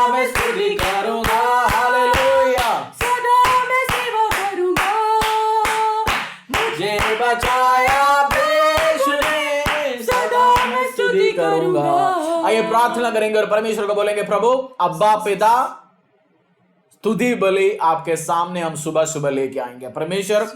मैं स्तुति करूंगा, हालेलुया। सदा मैं सेवा करूंगा, मुझे बचाया यीशु ने, सदा मैं स्तुति करूंगा। आइए प्रार्थना करेंगे और परमेश्वर को बोलेंगे, प्रभु अब्बा पिता, स्तुति बलि आपके सामने हम सुबह सुबह लेके आएंगे। परमेश्वर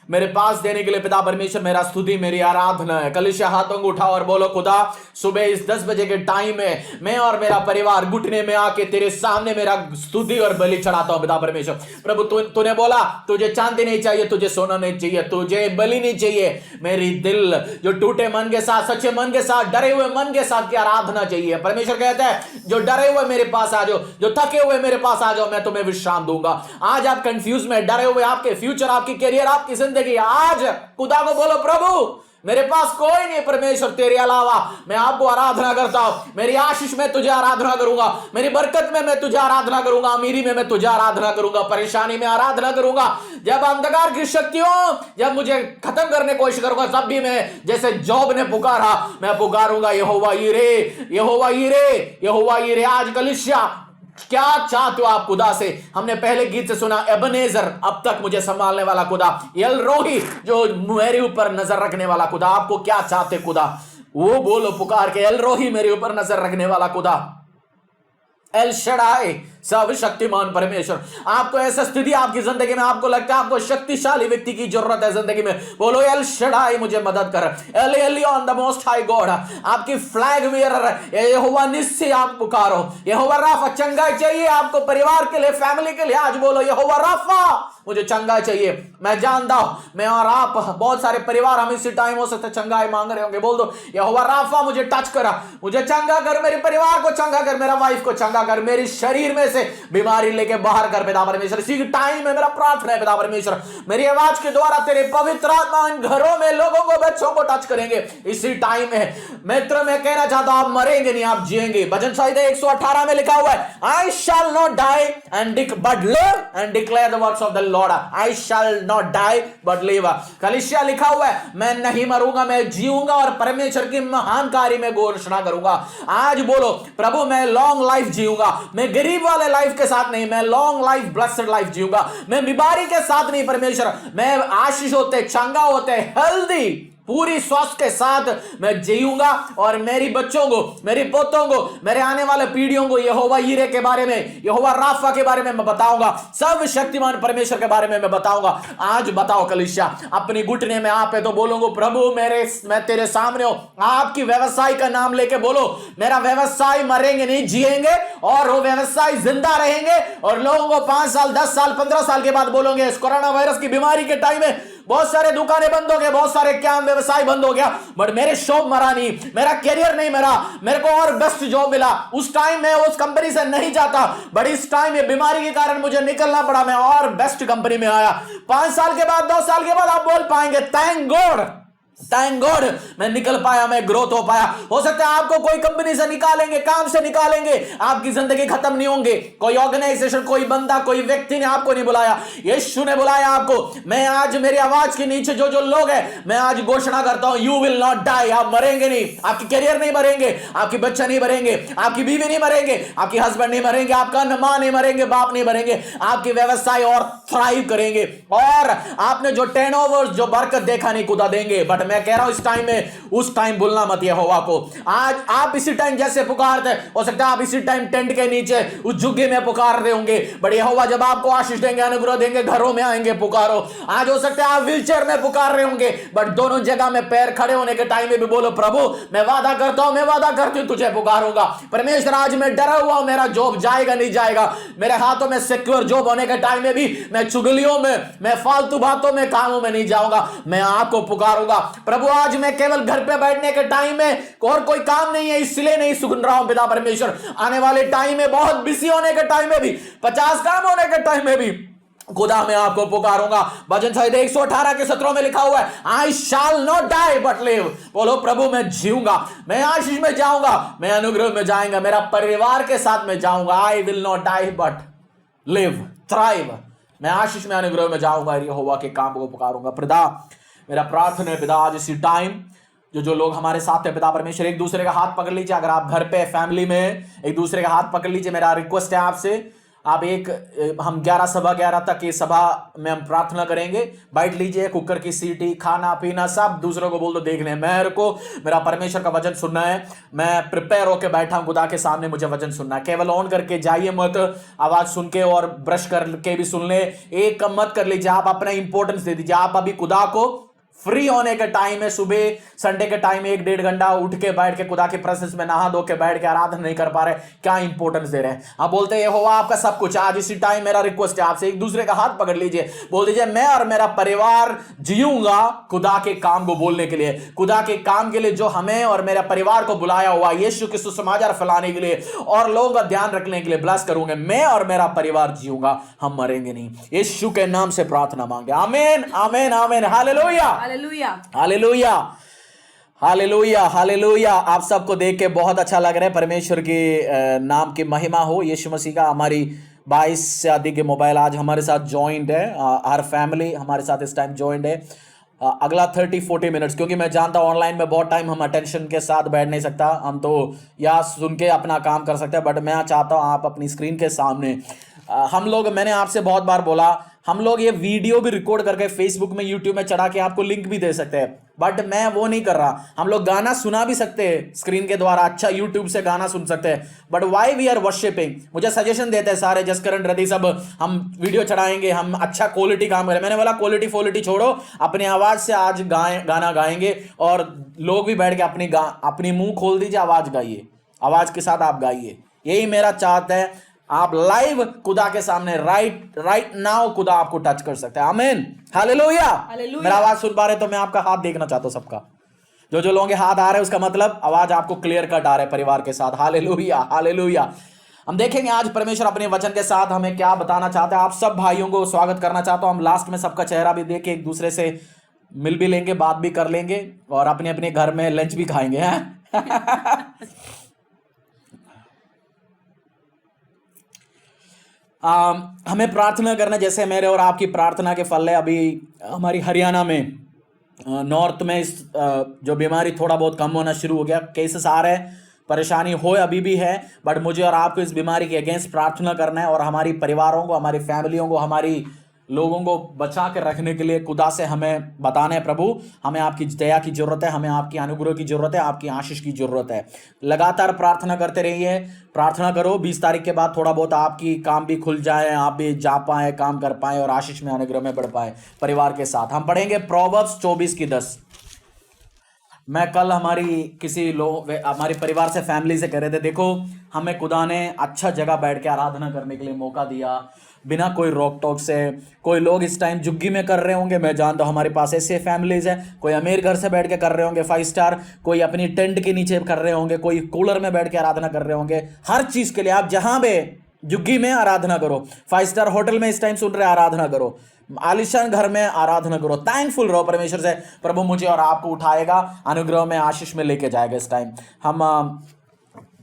मेरे पास देने के लिए पिता परमेश्वर मेरा स्तुति मेरी आराधना है। कलिशा हाथों को उठाओ और बोलो, खुदा सुबह इस 10 बजे के टाइम में मैं और मेरा परिवार घुटने में आके तेरे सामने मेरा स्तुति और बलि चढ़ाता हूं पिता परमेश्वर। प्रभु तूने बोला तुझे चांदी नहीं चाहिए, तुझे सोना नहीं चाहिए, तुझे बलि नहीं चाहिए, मेरी दिल जो टूटे मन के साथ, सच्चे मन के साथ, डरे हुए मन के साथ की आराधना चाहिए। परमेश्वर कहता है जो डरे हुए मेरे पास आ जाओ, जो थके हुए मेरे पास आ जाओ, मैं तुम्हें विश्राम दूंगा। आज आप कंफ्यूज में डरे हुए, आपके फ्यूचर, आपकी करियर, आपकी जिंदगी, आज खुदा को बोलो, प्रभु मेरे पास कोई नहीं परमेश्वर तेरे अलावा, मैं आपको आराधना करता हूं। मेरी आशीष में तुझे आराधना करूंगा, मेरी बरकत में मैं तुझे आराधना करूंगा, अमीरी में मैं तुझे आराधना करूंगा, परेशानी में आराधना करूंगा। जब अंधकार की शक्तियों जब मुझे खत्म करने की कोशिश करूंगा, तब भी मैं जैसे जॉब ने पुकारा, मैं पुकारूंगा, यहोवा यीरे, यहोवा यीरे, यहोवा यीरे। आज कलीसिया क्या चाहते हो आप खुदा से? हमने पहले गीत से सुना, एबनेजर, अब तक मुझे संभालने वाला खुदा, एल रोही, जो मेरे ऊपर नजर रखने वाला खुदा। आपको क्या चाहते खुदा? वो बोलो पुकार के, एल रोही, मेरे ऊपर नजर रखने वाला खुदा, एल शडाई, सर्वशक्तिमान परमेश्वर। आपको ऐसा स्थिति आपकी जिंदगी में, आपको लगता है आपको शक्तिशाली व्यक्ति की जरूरत है जिंदगी में, बोलो एल शडाई मुझे मदद कर, L alien the most high God. आपकी फ्लैग वियरर यहोवा निस्सी, आप पुकारो, यहोवा राफा, चंगाई चाहिए आपको परिवार के लिए, फैमिली के लिए, आज बोलो यहोवा राफा मुझे चंगाई चाहिए। मैं जानता हूं मैं और आप बहुत सारे परिवार हम इसी टाइम हो सकते चंगाई मांग रहे होंगे। बोल दो यहोवा राफा मुझे टच करा, मुझे चंगा कर, मेरे परिवार को चंगा कर, मेरा वाइफ को चंगा कर, मेरी शरीर में से बीमारी लेके बाहर कर पिता परमेश्वर। इसी टाइम में मेरा प्रार्थना है पिता परमेश्वर, मेरी आवाज के द्वारा तेरे पवित्र आत्मा इन घरों में लोगों को, बच्चों को टच करेंगे इसी टाइम में। मित्र मैं कहना चाहता हूं आप मरेंगे नहीं, आप जिएंगे। भजन संहिता 118 में लिखा हुआ है, I shall not die and but live and declare the works of the Lord. I shall not die but live. कलीसिया लिखा हुआ है, मैं नहीं मरूंगा, मैं जीऊंगा और परमेश्वर की महान कार्य में घोषणा करूंगा। आज बोलो प्रभु मैं लॉन्ग लाइफ जीऊंगा, मैं गरीब वाले लाइफ के साथ नहीं, मैं लॉन्ग लाइफ ब्लेस्ड लाइफ जीऊंगा। मैं बीमारी के साथ नहीं परमेश्वर, मैं आशीष होते, चंगा होते, हेल्दी, पूरी स्वास्थ्य के साथ मैं जीऊंगा और मेरी बच्चों को, मेरी पोतों को, मेरे आने वाले पीढ़ियों को यहोवा यीरे के बारे में, यहोवा राफा के बारे में मैं बताऊंगा, सर्वशक्तिमान परमेश्वर के बारे में मैं बताऊंगा। आज बताओ कलीसिया, अपनी घुटने में आप है तो बोलोगे प्रभु मैं तेरे सामने हूं। आपकी व्यवसाय का नाम लेके बोलो, मेरा व्यवसाय मरेंगे नहीं, जिएंगे और वो व्यवसाय जिंदा रहेंगे। और लोगों को 5 साल 10 साल 15 साल के बाद बोलोगे, इस कोरोना वायरस की बीमारी के टाइम में बहुत सारे दुकानें बंद हो गए, बहुत सारे काम व्यवसाय बंद हो गया, बट मेरे शॉप मरा नहीं, मेरा करियर नहीं मरा, मेरे को और बेस्ट जॉब मिला। उस टाइम मैं उस कंपनी से नहीं जाता, बट इस टाइम ये बीमारी के कारण मुझे निकलना पड़ा, मैं और बेस्ट कंपनी में आया। 5 साल के बाद 2 साल के बाद आप बोल पाएंगे थैंक गॉड, थैंक गॉड मैं निकल पाया, मैं ग्रोथ हो पाया। हो सकता है आपको कोई कंपनी से निकालेंगे, काम से निकालेंगे, आपकी जिंदगी खत्म नहीं होंगे। कोई ऑर्गेनाइजेशन, कोई बंदा, कोई व्यक्ति ने आपको नहीं बुलाया, यीशु ने बुलाया आपको। मैं आज मेरी आवाज के नीचे जो जो लोग हैं, मैं आज घोषणा करता हूं, यू विल नॉट डाई, आप मरेंगे नहीं, आपकी करियर नहीं मरेंगे, आपकी बच्चा नहीं मरेंगे, आपकी बीवी नहीं मरेंगे, आपकी हस्बैंड नहीं मरेंगे, आपका मां नहीं मरेंगे, बाप नहीं मरेंगे, आपके व्यवसाय और थ्राइव करेंगे। और आपने जो टर्नओवर, जो बरकत देखा नहीं खुदा देंगे। बट मैं कह रहा हूं इस टाइम में, उस टाइम भूलना मत यहोवा को। आज आप इसी टाइम जैसे पुकारते, हो सकता है आप इसी टाइम टेंट के नीचे उस झुग्गी में पुकार रहे होंगे, बट यहोवा जब आपको आशीष देंगे, अनुग्रह देंगे, घरों में आएंगे, पुकारो। आज हो सकता है आप व्हीलचेयर में पुकार रहे होंगे, बट दोनों जगह में पैर खड़े होने के टाइम में भी बोलो प्रभु मैं वादा करता हूं, मैं वादा करती हूं तुझे पुकारूंगा। परमेश्वर आज मैं डरा हुआ हूं, मेरा जॉब जाएगा नहीं जाएगा, मेरे हाथों में सिक्योर जॉब होने के टाइम में भी मैं चुगलियों में, मैं फालतू बातों में, कामों में नहीं जाऊंगा, मैं आपको पुकारूंगा। प्रभु आज मैं केवल घर पे बैठने के टाइम में और कोई काम नहीं है इसलिए नहीं सुन रहा हूं पिता परमेश्वर, आने वाले टाइम में बहुत बिजी होने के टाइम में भी, 50 काम होने के टाइम में भी खुदा मैं आपको पुकारूंगा। भजन संहिता 118 के 17 में लिखा हुआ है, I shall not die but live. बोलो प्रभु मैं जीऊंगा, मैं आशीष में जाऊंगा, मैं अनुग्रह में जाऊंगा, मेरा परिवार के साथ में जाऊंगा। I will not die but live, thrive, मैं आशीष में, अनुग्रह में जाऊंगा, यहोवा के काम को पुकारूंगा। पिता मेरा प्रार्थना है पिता आज इसी टाइम जो लोग हमारे साथ हैं, पिता परमेश्वर एक दूसरे का हाथ पकड़ लीजिए। अगर आप घर पे फैमिली में एक दूसरे का हाथ पकड़ लीजिए। मेरा रिक्वेस्ट है आपसे, आप हम 11 सवा 11 तक ये सभा में हम प्रार्थना करेंगे। बैठ लीजिए, कुकर की सीटी, खाना पीना सब दूसरों को बोल दो देखने मेरे को मेरा परमेश्वर का वचन सुनना है। मैं प्रिपेयर होकर बैठा हूं खुदा के सामने, मुझे वचन सुनना है। केवल ऑन करके जाइए मत, आवाज सुन के और ब्रश करके भी सुन ले। एक मत कर लीजिए, आप अपना इंपॉर्टेंस दे दीजिए। आप अभी खुदा को फ्री होने का टाइम है, सुबह संडे के टाइम 1-1.5 घंटा उठ के बैठ के खुदा के प्रेजेंस में नहा धो के बैठ के आराधना नहीं कर पा रहे, क्या इंपॉर्टेंस दे रहे हैं? आप बोलते हैं यहोवा आपका सब कुछ। आज इसी टाइम मेरा रिक्वेस्ट है आपसे, एक दूसरे का हाथ पकड़ लीजिए, बोल दीजिए मैं और मेरा परिवार जीऊंगा खुदा के काम को बोलने के लिए, खुदा के काम के लिए जो हमें और मेरे परिवार को बुलाया हुआ यीशु के सुसमाचार फैलाने के लिए और लोगों का ध्यान रखने के लिए ब्लेस करूंगे। मैं और मेरा परिवार जीऊंगा, हम मरेंगे नहीं। यीशु के नाम से प्रार्थना मांगे, आमीन आमीन आमीन। Hallelujah hallelujah hallelujah hallelujah hallelujah. आप सबको देख के बहुत अच्छा लग रहा है। परमेश्वर के नाम की महिमा हो, यीशु मसीह का। हमारी 22 से अधिक मोबाइल आज हमारे साथ ज्वाइंट है, हर फैमिली हमारे साथ इस टाइम ज्वाइंट है। अगला 30-40 मिनट्स, क्योंकि मैं जानता हूँ ऑनलाइन में बहुत टाइम हम अटेंशन के साथ बैठ नहीं सकता, हम तो या सुन के अपना काम कर सकते हैं, बट मैं चाहता हूँ आप अपनी स्क्रीन के सामने हम लोग, मैंने आपसे बहुत बार बोला, हम लोग ये वीडियो भी रिकॉर्ड करके फेसबुक में यूट्यूब में चढ़ा के आपको लिंक भी दे सकते हैं, बट मैं वो नहीं कर रहा। हम लोग गाना सुना भी सकते हैं स्क्रीन के द्वारा, अच्छा यूट्यूब से गाना सुन सकते हैं, but why we are worshipping. मुझे सजेशन देते हैं सारे, जसकरण रति सब, हम वीडियो चढ़ाएंगे, हम अच्छा क्वालिटी काम करें। मैंने बोला क्वालिटी छोड़ो, अपनी आवाज से आज गाना गाएंगे और लोग भी बैठ के अपनी मुंह खोल दीजिए, आवाज गाइए, आवाज के साथ आप गाइए। यही मेरा चाहता है, आप लाइव खुदा के सामने राइट नाउ खुदा आपको टच कर सकते हैं। आमीन हालेलुया। मेरा आवाज सुन पा रहे तो मैं आपका हाथ देखना चाहता हूं सबका, जो लोगों के हाथ आ रहे हैं उसका मतलब आवाज आपको क्लियर कट आ रहा है परिवार के साथ। Hallelujah hallelujah. हम देखेंगे आज परमेश्वर अपने वचन के साथ हमें क्या बताना चाहता है। आप सब भाइयों को स्वागत करना चाहता हूं। हम लास्ट में सबका चेहरा भी देख के एक दूसरे से मिल भी लेंगे, बात भी कर लेंगे और अपने अपने घर में लंच भी खाएंगे हैं। हमें प्रार्थना करना, जैसे मेरे और आपकी प्रार्थना के फल है। अभी हमारी हरियाणा में नॉर्थ में जो बीमारी थोड़ा बहुत कम होना शुरू हो गया, केसेस आ रहे हैं, परेशानी हो अभी भी है, बट मुझे और आपको इस बीमारी के अगेंस्ट प्रार्थना करना है और हमारी परिवारों को, हमारी फैमिलियों को, हमारी लोगों को बचा कर रखने के लिए खुदा से हमें बताना है, प्रभु हमें आपकी दया की जरूरत है, हमें आपकी अनुग्रह की जरूरत है, आपकी आशीष की जरूरत है। लगातार प्रार्थना करते रहिए, प्रार्थना करो। 20 तारीख के बाद थोड़ा बहुत आपकी काम भी खुल जाए, आप भी जा पाए, काम कर पाए और आशीष में, अनुग्रह में बढ़ पाए परिवार के साथ। हम पढ़ेंगे प्रोवर्ब्स 24:10। मैं कल हमारी परिवार से, फैमिली से कह रहे थे, देखो हमें खुदा ने अच्छा जगह बैठ के आराधना करने के लिए मौका दिया, बिना कोई रोक टोक से। कोई लोग इस टाइम जुग्गी में कर रहे होंगे, मैं जानता हूँ हमारे पास ऐसे फैमिलीज है, कोई अमीर घर से बैठ के कर रहे होंगे 5 स्टार, कोई अपनी टेंट के नीचे कर रहे होंगे, कोई कूलर में बैठ के आराधना कर रहे होंगे। हर चीज के लिए आप जहां पे जुग्गी में आराधना करो, 5 स्टार होटल में इस टाइम सुन रहे आराधना करो, आलिशान घर में आराधना करो, थैंकफुल रहो परमेश्वर से। प्रभु मुझे और आपको उठाएगा, अनुग्रह में, आशीष में लेके जाएगा। इस टाइम हम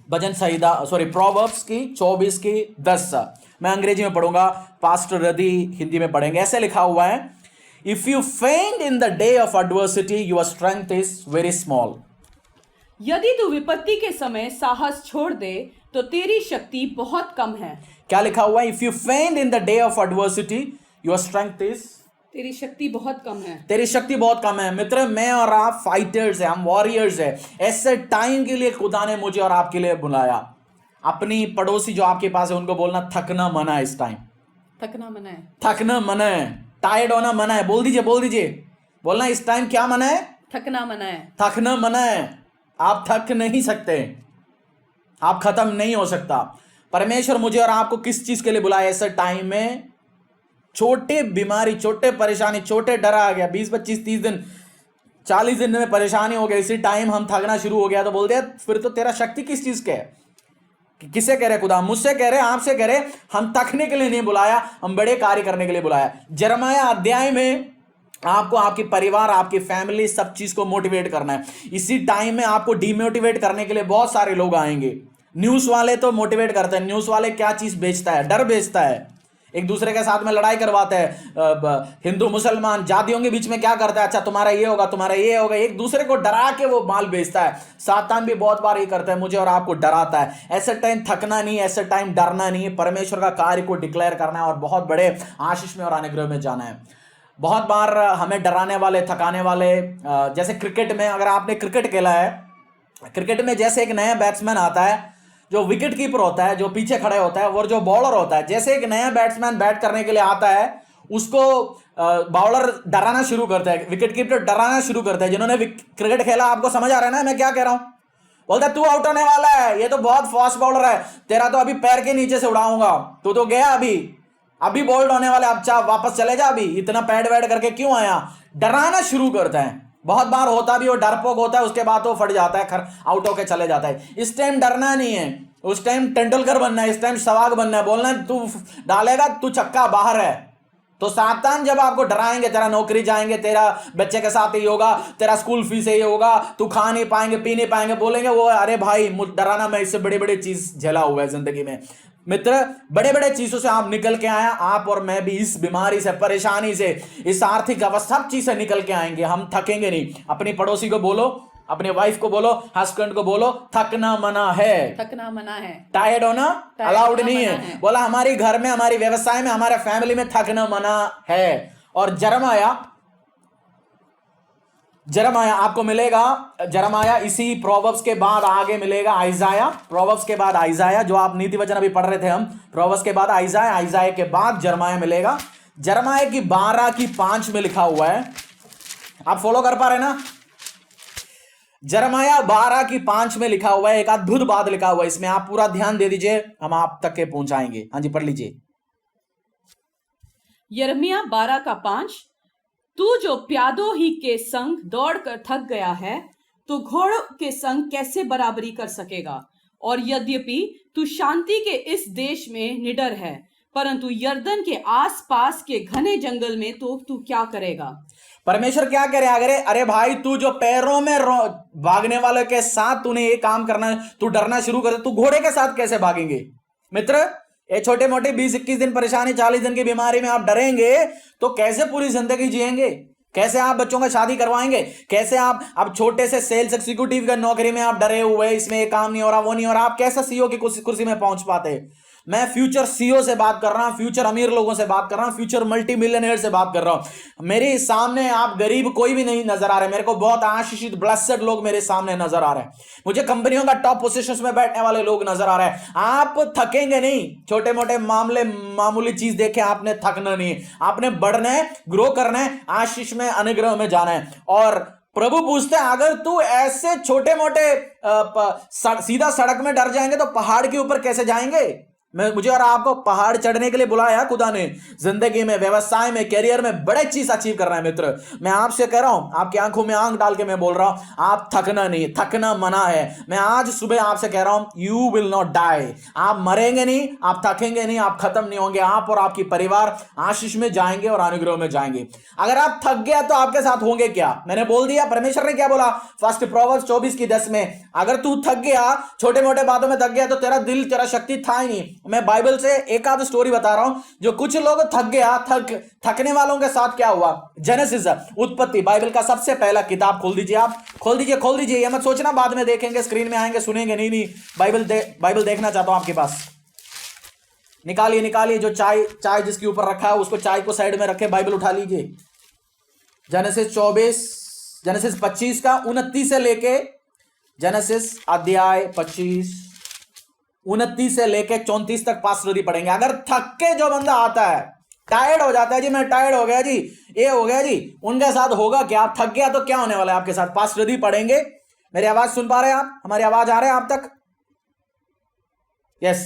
भजन संहिता प्रोवर्ब्स की 24:10 मैं अंग्रेजी में पढ़ूंगा, पास्टर रवि हिंदी में पढ़ेंगे। ऐसे लिखा हुआ है, इफ यू फेंट in the day of adversity your strength is very small. यदि तू विपत्ति के समय साहस छोड़ दे तो तेरी शक्ति बहुत कम है। क्या लिखा हुआ है? इफ यू फेंट in the day of adversity your strength is, तेरी शक्ति बहुत कम है। तेरी शक्ति बहुत कम है। मित्र, मैं और आप फाइटर्स हैं, हम वॉरियर्स हैं। ऐसे टाइम के लिए खुदा ने मुझे और आपके लिए बुलाया। अपनी पड़ोसी जो आपके पास है उनको बोलना थकना मना है। इस टाइम थकना मना है, थकना मना है, टायर्ड होना मना है। बोल दीजिए बोलना, इस टाइम क्या मना है? थकना मना है, थकना मना है। आप थक नहीं सकते, आप खत्म नहीं हो सकता। परमेश्वर मुझे और आपको किस चीज के लिए बुलाया? ऐसे टाइम में छोटे बीमारी, छोटे परेशानी, छोटे डरा आ गया, 20-25-30 दिन, 40 दिन में परेशानी हो गई, इसी टाइम हम थकना शुरू हो गया, तो बोल दिया फिर तो तेरा शक्ति किस चीज के है? किससे कह रहे? खुदा मुझसे कह रहे, आपसे कह रहे। हम थकने के लिए नहीं बुलाया, हम बड़े कार्य करने के लिए बुलाया। यिर्मयाह अध्याय में आपको, आपकी परिवार, आपकी फैमिली, सब चीज को मोटिवेट करना है। इसी टाइम में आपको डिमोटिवेट करने के लिए बहुत सारे लोग आएंगे। न्यूज वाले तो मोटिवेट करते हैं। न्यूज वाले क्या चीज बेचता है? डर बेचता है। एक दूसरे के साथ में लड़ाई करवाते हैं। हिंदू मुसलमान जातियों के बीच में क्या करता है, अच्छा तुम्हारा ये होगा, तुम्हारा ये होगा, एक दूसरे को डरा के वो माल बेचता है। सातान भी बहुत बार ये करता है, मुझे और आपको डराता है। ऐसे टाइम थकना नहीं, ऐसे टाइम डरना नहीं है, परमेश्वर का कार्य को डिक्लेयर करना है और बहुत बड़े आशीष में और अनुग्रह में जाना है। बहुत बार हमें डराने वाले, थकाने वाले, जैसे क्रिकेट में, अगर आपने क्रिकेट खेला है, क्रिकेट में जैसे एक नया बैट्समैन आता है, जो विकेट कीपर होता है, जो पीछे खड़े होता है, और जो बॉलर होता है, जैसे एक नया बैट्समैन बैट करने के लिए आता है, उसको बॉलर डराना शुरू करता है, विकेट कीपर डराना शुरू करता है। जिन्होंने क्रिकेट खेला, आपको समझ आ रहा है ना मैं क्या कह रहा हूं? बोलता है तू आउट होने वाला है, ये तो बहुत फास्ट बॉलर है, तेरा तो अभी पैर के नीचे से उड़ाऊंगा, तू तो गया, अभी बोल्ड होने वाले, अब चाह वापस चले जा, अभी इतना पैड वैड करके क्यों आया? डराना शुरू करता है। बहुत बार होता भी वो डरपोक होता है, उसके बाद वो फट जाता है, आउट होके चले जाता है। इस टाइम डरना नहीं है, उस टाइम तेंदुलकर बनना है, इस टाइम सहवाग बनना है, बोलना है तू डालेगा, तू छक्का बाहर है। तो सातान जब आपको डराएंगे, तेरा नौकरी जाएंगे, तेरा बच्चे के साथ ही होगा, तेरा स्कूल फीस यही होगा, तू खा नहीं पाएंगे, पी नहीं पाएंगे, बोलेंगे वो अरे भाई डराना, मैं इससे बड़े बड़े चीज झेला हुआ है जिंदगी में। मित्र, बड़े बड़े चीजों से आप निकल के आया, आप और मैं भी इस बीमारी से, परेशानी से, इस आर्थिक अवस्था, सब चीज से निकल के आएंगे। हम थकेंगे नहीं। अपनी पड़ोसी को बोलो, अपने वाइफ को बोलो, हस्बैंड को बोलो, थकना मना है, थकना मना है, टायर्ड होना अलाउड नहीं है। बोला हमारी घर में, हमारी व्यवसाय में, हमारे फैमिली में थकना मना है। और जरमाया आपको मिलेगा, जरमाया इसी प्रोवर्ब्स के बाद आगे मिलेगा आइजाया, प्रोवर्ब्स के बाद आइजाया, जो आप नीति वचन अभी पढ़ रहे थे हम, प्रोवर्ब्स के बाद आइजाया, आइजाया के बाद जरमाया मिलेगा। जरमाया की 12:5 में लिखा हुआ है, आप फॉलो कर पा रहे ना? जरमाया 12:5 में लिखा हुआ है, एक अद्भुत बात लिखा हुआ है इसमें, आप पूरा ध्यान दे दीजिए, हम आप तक के पहुंचाएंगे। हाँ जी, पढ़ लीजिए। यिर्मयाह 12:5, तू जो प्यादों ही के संग दौड़कर थक गया है, तो घोड़ों के संग कैसे बराबरी कर सकेगा? और यद्यपि तू शांति के इस देश में निडर है, परंतु यर्दन के आसपास के घने जंगल में तो तू क्या करेगा? परमेश्वर क्या कह रहा है? अरे भाई, तू जो पैरों में भागने वालों के साथ तूने ये काम करना, तू डरना शुरू कर, तू घोड़े के साथ कैसे भागेंगे? मित्र, ये छोटे मोटे 20-21 दिन परेशानी, 40 दिन की बीमारी में आप डरेंगे तो कैसे पूरी जिंदगी जिएंगे? कैसे आप बच्चों का शादी करवाएंगे? कैसे आप अब छोटे से सेल्स एग्जीक्यूटिव का नौकरी में आप डरे हुए, इसमें ये काम नहीं हो रहा, वो नहीं हो रहा, आप कैसे सीईओ की कुर्सी में पहुंच पाते? मैं फ्यूचर सीईओ से बात कर रहा हूं, फ्यूचर अमीर लोगों से बात कर रहा हूं, फ्यूचर मल्टी मिलियनेयर से बात कर रहा हूं। मेरे सामने आप गरीब कोई भी नहीं नजर आ रहे, मेरे को बहुत आशीषित ब्लेस्ड लोग मेरे सामने नजर आ रहे हैं, मुझे कंपनियों का टॉप पोजीशंस में बैठने वाले लोग नजर आ रहे हैं। आप थकेंगे नहीं, छोटे मोटे मामले, मामूली चीज देखे आपने थकना नहीं, आपने बढ़ना है, ग्रो करना है, आशीष में, अनुग्रह में जाना है। और प्रभु पूछते हैं, अगर तू ऐसे छोटे मोटे सीधा सड़क में डर जाएंगे तो पहाड़ के ऊपर कैसे जाएंगे? मुझे और आपको पहाड़ चढ़ने के लिए बुलाया खुदा ने। जिंदगी में, व्यवसाय में, करियर में बड़े चीज अचीव करना है मित्र। मैं आपसे कह रहा हूं, आपकी आंखों में आंख डाल के मैं बोल रहा हूं, आप थकना नहीं, थकना मना है। मैं आज सुबह आपसे कह रहा हूं, यू विल नॉट डाई। आप मरेंगे नहीं, आप थकेंगे नहीं, आप खत्म नहीं होंगे। आप और आपकी परिवार आशीष में जाएंगे और अनुग्रह में जाएंगे। अगर आप थक गया तो आपके साथ होंगे क्या? मैंने बोल दिया, परमेश्वर ने क्या बोला? फर्स्ट प्रोवर्ब्स 24:10 में, अगर तू थक गया, छोटे मोटे बातों में थक गया, तो तेरा दिल, तेरा शक्ति था ही नहीं। मैं बाइबल से एक आध स्टोरी बता रहा हूं, जो कुछ लोग थक गया, थकने वालों के साथ क्या हुआ। जेनेसिस, उत्पत्ति, बाइबल का सबसे पहला किताब खोल दीजिए, आप खोल दीजिए। ये मत सोचना बाद में देखेंगे, स्क्रीन में आएंगे, सुनेंगे, नहीं, बाइबल देखना चाहता हूं आपके पास। निकालिए, जो चाय जिसके ऊपर रखा है उसको, चाय को साइड में रखे, बाइबल उठा लीजिए। जेनेसिस 25 का 29 से लेके, जेनेसिस अध्याय 25 29 से लेके 34 तक पास्टर पढ़ेंगे। अगर थक के जो बंदा आता है, टायर्ड हो जाता है, जी मैं टायर्ड हो गया जी, ये हो गया जी, उनके साथ होगा क्या? आप थक गया तो क्या होने वाला है आपके साथ? पास्टर पढ़ेंगे। मेरी आवाज सुन पा रहे हैं आप? हमारी आवाज आ रहे हैं आप तक? यस,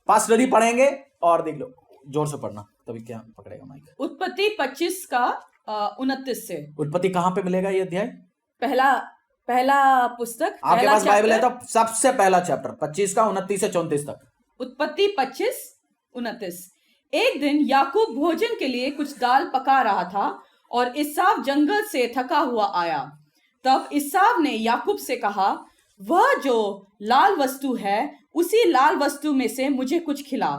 पास्टर पढ़ेंगे और देख लो, जोर से पढ़ना तभी क्या पकड़ेगा माइक। उत्पत्ति 25 का 29 से। उत्पत्ति कहां पे मिलेगा ये अध्याय? पहला पुस्तक, आपके पास बाइबल है तो सबसे पहला चैप्टर 25 का 29 से 34 तक। उत्पत्ति 25:29। एक दिन याकूब भोजन के लिए कुछ दाल पका रहा था और इसाव जंगल से थका हुआ आया। तब इसाव ने याकूब से कहा, वह जो लाल वस्तु है, उसी लाल वस्तु में से मुझे कुछ खिला।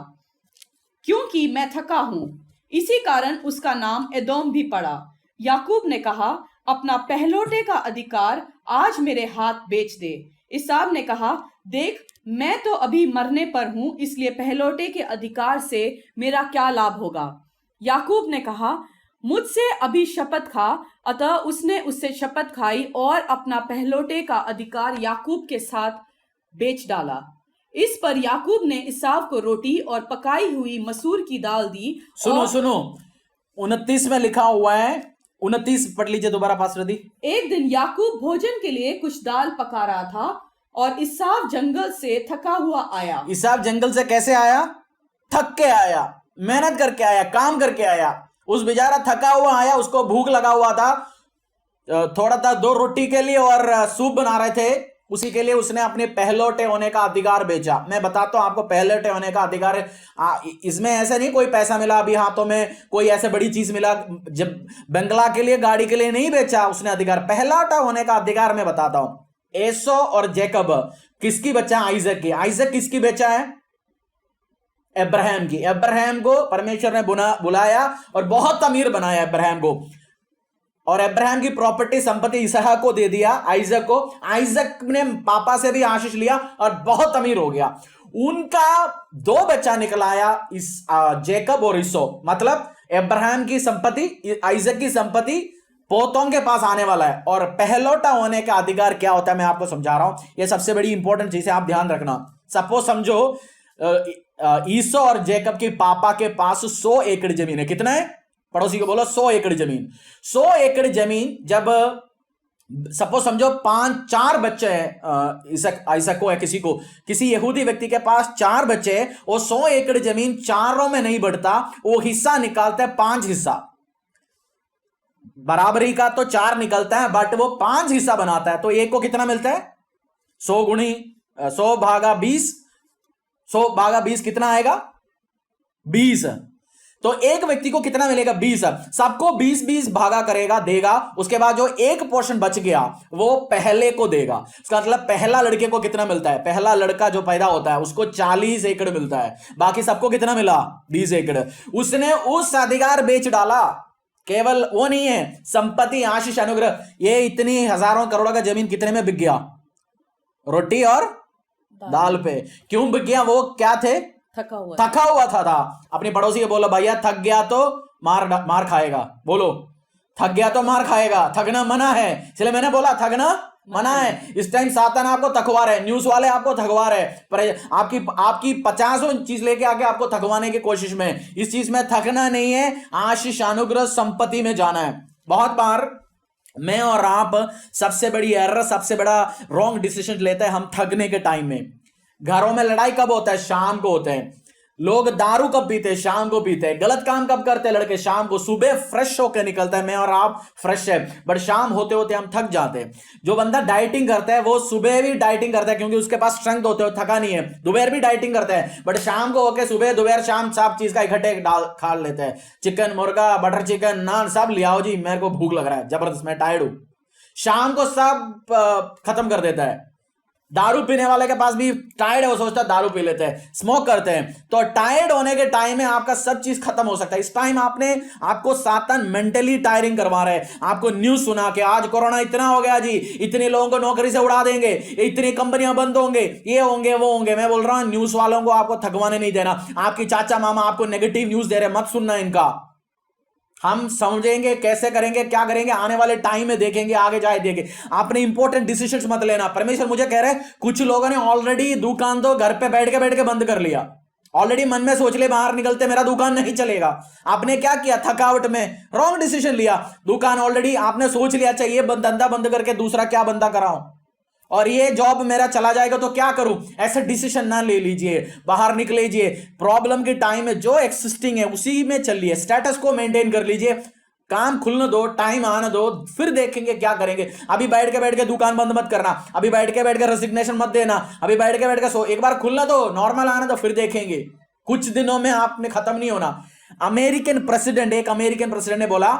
क्योंकि मैं थका हूं। इसी कारण उसका नाम एदोम भी पड़ा। याकूब ने कहा, अपना पहलौठे का अधिकार आज मेरे हाथ बेच दे। इसाव ने कहा, देख, मैं तो अभी मरने पर हूं, इसलिए पहलौठे के अधिकार से मेरा क्या लाभ होगा। याकूब ने कहा, मुझसे अभी शपथ खा। अतः उसने उससे शपथ खाई और अपना पहलौठे का अधिकार याकूब के साथ बेच डाला। इस पर याकूब ने इसाव को रोटी और पकाई हुई मसूर की दाल दी। सुनो और सुनो, 29 में लिखा हुआ है, 29 पढ़ लीजिए दोबारा पास्टर दी। एक दिन याकूब भोजन के लिए कुछ दाल पका रहा था और इसाव जंगल से थका हुआ आया। इसाव जंगल से कैसे आया? थक के आया, मेहनत करके आया, काम करके आया। उस बेचारा थका हुआ आया, उसको भूख लगा हुआ था, थोड़ा था 2 रोटी के लिए और सूप बना रहे थे, उसी के लिए उसने अपने पहलौठे होने का अधिकार बेचा। मैं बताता हूं आपको पहलौठे होने का अधिकार इसमें ऐसा नहीं कोई पैसा मिला अभी हाथों में, कोई ऐसे बड़ी चीज मिला, जब बंगला के लिए गाड़ी के लिए नहीं बेचा उसने अधिकार। पहलौठा होने का अधिकार मैं बताता हूं। एसो और जैकब किसकी बच्चा? आइजक की। आइजक किसकी बेचा है? अब्राहम की। अब्राहम को परमेश्वर ने बुलाया और बहुत अमीर बनाया अब्राहम को, और अब्राहम की प्रॉपर्टी संपत्ति इसहाक को दे दिया, आइजक को। आइजक ने पापा से भी आशीष लिया और बहुत अमीर हो गया। उनका 2 बच्चा निकलाया, इस जैकब और इसो। मतलब अब्राहम की संपत्ति, आइजक की संपत्ति पोतों के पास आने वाला है। और पहलौठा होने का अधिकार क्या होता है मैं आपको समझा रहा हूं, यह सबसे बड़ी इंपॉर्टेंट चीज है, आप ध्यान रखना। सपोज समझो ईसो और जैकब के पापा के पास 100 एकड़ जमीन है। कितना है? पड़ोसी को बोलो 100 एकड़ जमीन। 100 एकड़ जमीन, जब सपोज समझो 4 बच्चे हैं, आइसक को है, किसी यहूदी व्यक्ति के पास 4 बच्चे हैं, और 100 एकड़ जमीन चारों में नहीं बढ़ता, वो हिस्सा निकालता है 5 हिस्सा। बराबरी का तो 4 निकलता है, बट वो 5 हिस्सा बनाता है। तो एक को कितना मिलता है? 100 गुणी 100 भागा 20। 100 भागा 20 कितना आएगा? 20। तो एक व्यक्ति को कितना मिलेगा? 20। सबको 20-20 भागा करेगा, देगा। उसके बाद जो एक पोर्शन बच गया वो पहले को देगा। इसका मतलब पहला लड़के को कितना मिलता है? पहला लड़का जो पैदा होता है उसको 40 एकड़ मिलता है। बाकी सबको कितना मिला? 20 एकड़। उसने उस अधिकार बेच डाला। केवल वो नहीं है, संपत्ति, आशीष, अनुग्रह, ये इतनी हजारों करोड़ों का जमीन कितने में बिक गया? रोटी और दाल पे। क्यों बिक गया? वो क्या थे? थका हुआ था। अपने पड़ोसी को बोलो, भैया थक गया तो मार खाएगा। बोलो, थक गया तो मार खाएगा। थकना मना है, इसलिए मैंने बोला थकना मना है। इस टाइम सातान आपको थकवा रहे, न्यूज वाले आपको थकवा रहे, पर आपकी 50 चीज लेके आके आपको थकवाने की कोशिश में। इस चीज में थकना नहीं है, आशीष, अनुग्रह, संपत्ति में जाना है। बहुत बार मैं और आप सबसे बड़ी एरर, सबसे बड़ा रॉन्ग डिसीजन लेते हैं हम थकने के टाइम में। घरों में लड़ाई कब होता है? शाम को होते हैं। लोग दारू कब पीते हैं? शाम को पीते हैं। गलत काम कब करते हैं लड़के? शाम को। सुबह फ्रेश होकर निकलता है, मैं और आप फ्रेश है, बट शाम होते होते हम थक जाते हैं। जो बंदा डाइटिंग करता है वो सुबह भी डाइटिंग करता है क्योंकि उसके पास स्ट्रेंथ होते हो, थका नहीं है। दोपहर भी डाइटिंग करता है, बट शाम को होके सुबह, दोपहर, शाम सब चीज का इकट्ठे खा लेते हैं। चिकन, मुर्गा, बटर चिकन, नान सब ले आओ जी, मेरे को भूख लग रहा है जबरदस्त, मैं टायर्ड हूं। शाम को सब खत्म कर देता है। दारू पीने वाले के पास भी टायर्ड है, वो सोचता है दारू पी लेते हैं, स्मोक करते हैं। तो टायर्ड होने के टाइम में आपका सब चीज खत्म हो सकता है। इस टाइम आपको सातन मेंटली टायरिंग करवा रहे हैं। आपको न्यूज सुना के आज कोरोना इतना हो गया जी, इतने लोगों को नौकरी से उड़ा देंगे, इतनी कंपनियां बंद होंगे, ये होंगे, वो होंगे। मैं बोल रहा हूं न्यूज वालों को आपको थकवाने नहीं देना। आपकी चाचा मामा आपको नेगेटिव न्यूज दे रहे, मत सुनना इनका। हम समझेंगे कैसे करेंगे, क्या करेंगे, आने वाले टाइम में देखेंगे, आगे जाए देखेंगे। आपने इंपॉर्टेंट डिसीजंस मत लेना। परमेश्वर मुझे कह रहे हैं कुछ लोगों ने ऑलरेडी दुकान तो घर पे बैठ के बंद कर लिया। ऑलरेडी मन में सोच ले बाहर निकलते मेरा दुकान नहीं चलेगा। आपने क्या किया? थकावट में रॉन्ग डिसीजन लिया। दुकान ऑलरेडी आपने सोच लिया, चाहिए धंधा बंद करके दूसरा क्या बंदा कराऊं, और ये जॉब मेरा चला जाएगा तो क्या करूं। ऐसे डिसीजन ना ले लीजिए, बाहर निकल लीजिए। प्रॉब्लम के टाइम में जो एक्सिस्टिंग है उसी में चलिए, स्टेटस को मेंटेन कर लीजिए। काम खुलने दो, टाइम आने दो, फिर देखेंगे क्या करेंगे। अभी बैठ के दुकान बंद मत करना, अभी बैठ के रेजिग्नेशन मत देना, अभी बैठ के एक बार खुलना दो, नॉर्मल आने दो, फिर देखेंगे। कुछ दिनों में आपने खत्म नहीं होना। एक अमेरिकन प्रेसिडेंट ने बोला,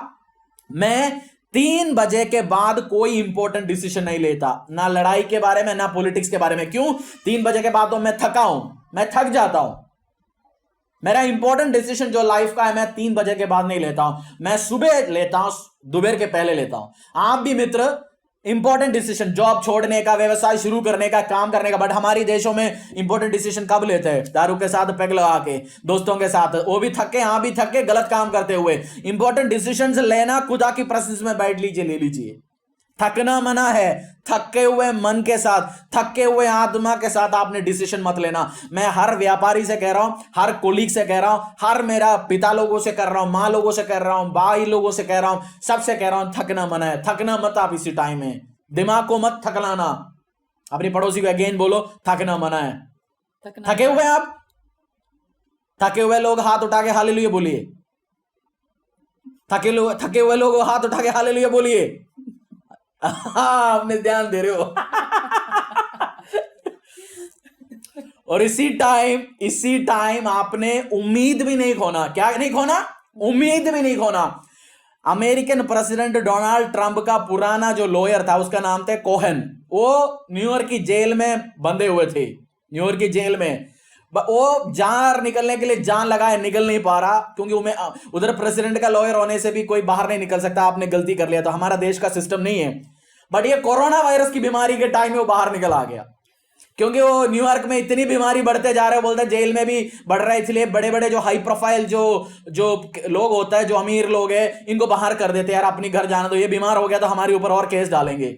मैं 3 बजे के बाद कोई इंपॉर्टेंट डिसीजन नहीं लेता, ना लड़ाई के बारे में, ना पॉलिटिक्स के बारे में। क्यों? 3 बजे के बाद तो मैं थका हूं, मैं थक जाता हूं। मेरा इंपॉर्टेंट डिसीजन जो लाइफ का है मैं 3 बजे के बाद नहीं लेता हूं, मैं सुबह लेता हूं, दोपहर के पहले लेता हूं। आप भी मित्र इंपॉर्टेंट डिसीजन, जॉब छोड़ने का, व्यवसाय शुरू करने का, काम करने का, बट हमारी देशों में इंपॉर्टेंट डिसीजन कब लेते हैं? दारू के साथ पेग लगा के, दोस्तों के साथ, वो भी थके, हाँ भी थके, गलत काम करते हुए। इंपॉर्टेंट डिसीजन लेना खुदा की प्रेजेंस में बैठ लीजिए, ले लीजिए। थकना मना है, थके हुए मन के साथ, थके हुए आत्मा के साथ आपने डिसीजन मत लेना। मैं हर व्यापारी से कह रहा हूं, हर कोलीग से कह रहा हूं, हर मेरा पिता लोगों से कर रहा हूं, मां लोगों से कर रहा हूं, भाई लोगों से कह रहा हूं, सबसे कह रहा हूं, थकना मना है। थकना मत आप इसी टाइम में, दिमाग को मत थकलाना। अपनी पड़ोसी को अगेन बोलो, थकना मना है। थके हुए आप? थके हुए लोग हाथ उठा के हालेलुया बोलिए। थके हुए लोग हाथ उठा के हालेलुया बोलिए। आपने ध्यान दे रहे हो। और इसी टाइम आपने उम्मीद भी नहीं खोना। क्या नहीं खोना? उम्मीद भी नहीं खोना। अमेरिकन प्रेसिडेंट डोनाल्ड ट्रंप का पुराना जो लॉयर था उसका नाम था कोहेन। वो न्यूयॉर्क की जेल में बंधे हुए थे, न्यूयॉर्क की जेल में। वो जान निकलने के लिए जान लगाए, निकल नहीं पा रहा, क्योंकि उधर प्रेसिडेंट का लॉयर होने से भी कोई बाहर नहीं निकल सकता। आपने गलती कर लिया तो, हमारा देश का सिस्टम नहीं है। बट ये कोरोना वायरस की बीमारी के टाइम में वो बाहर निकल आ गया, क्योंकि वो न्यूयॉर्क में इतनी बीमारी बढ़ते जा रहे हैं, बोलते हैं जेल में भी बढ़ रहा है, इसलिए बड़े बड़े जो हाई प्रोफाइल जो लोग होता है, जो अमीर लोग हैं, इनको बाहर कर देते हैं। यार अपनी घर जाना दो, ये बीमार हो गया तो हमारे ऊपर और केस डालेंगे।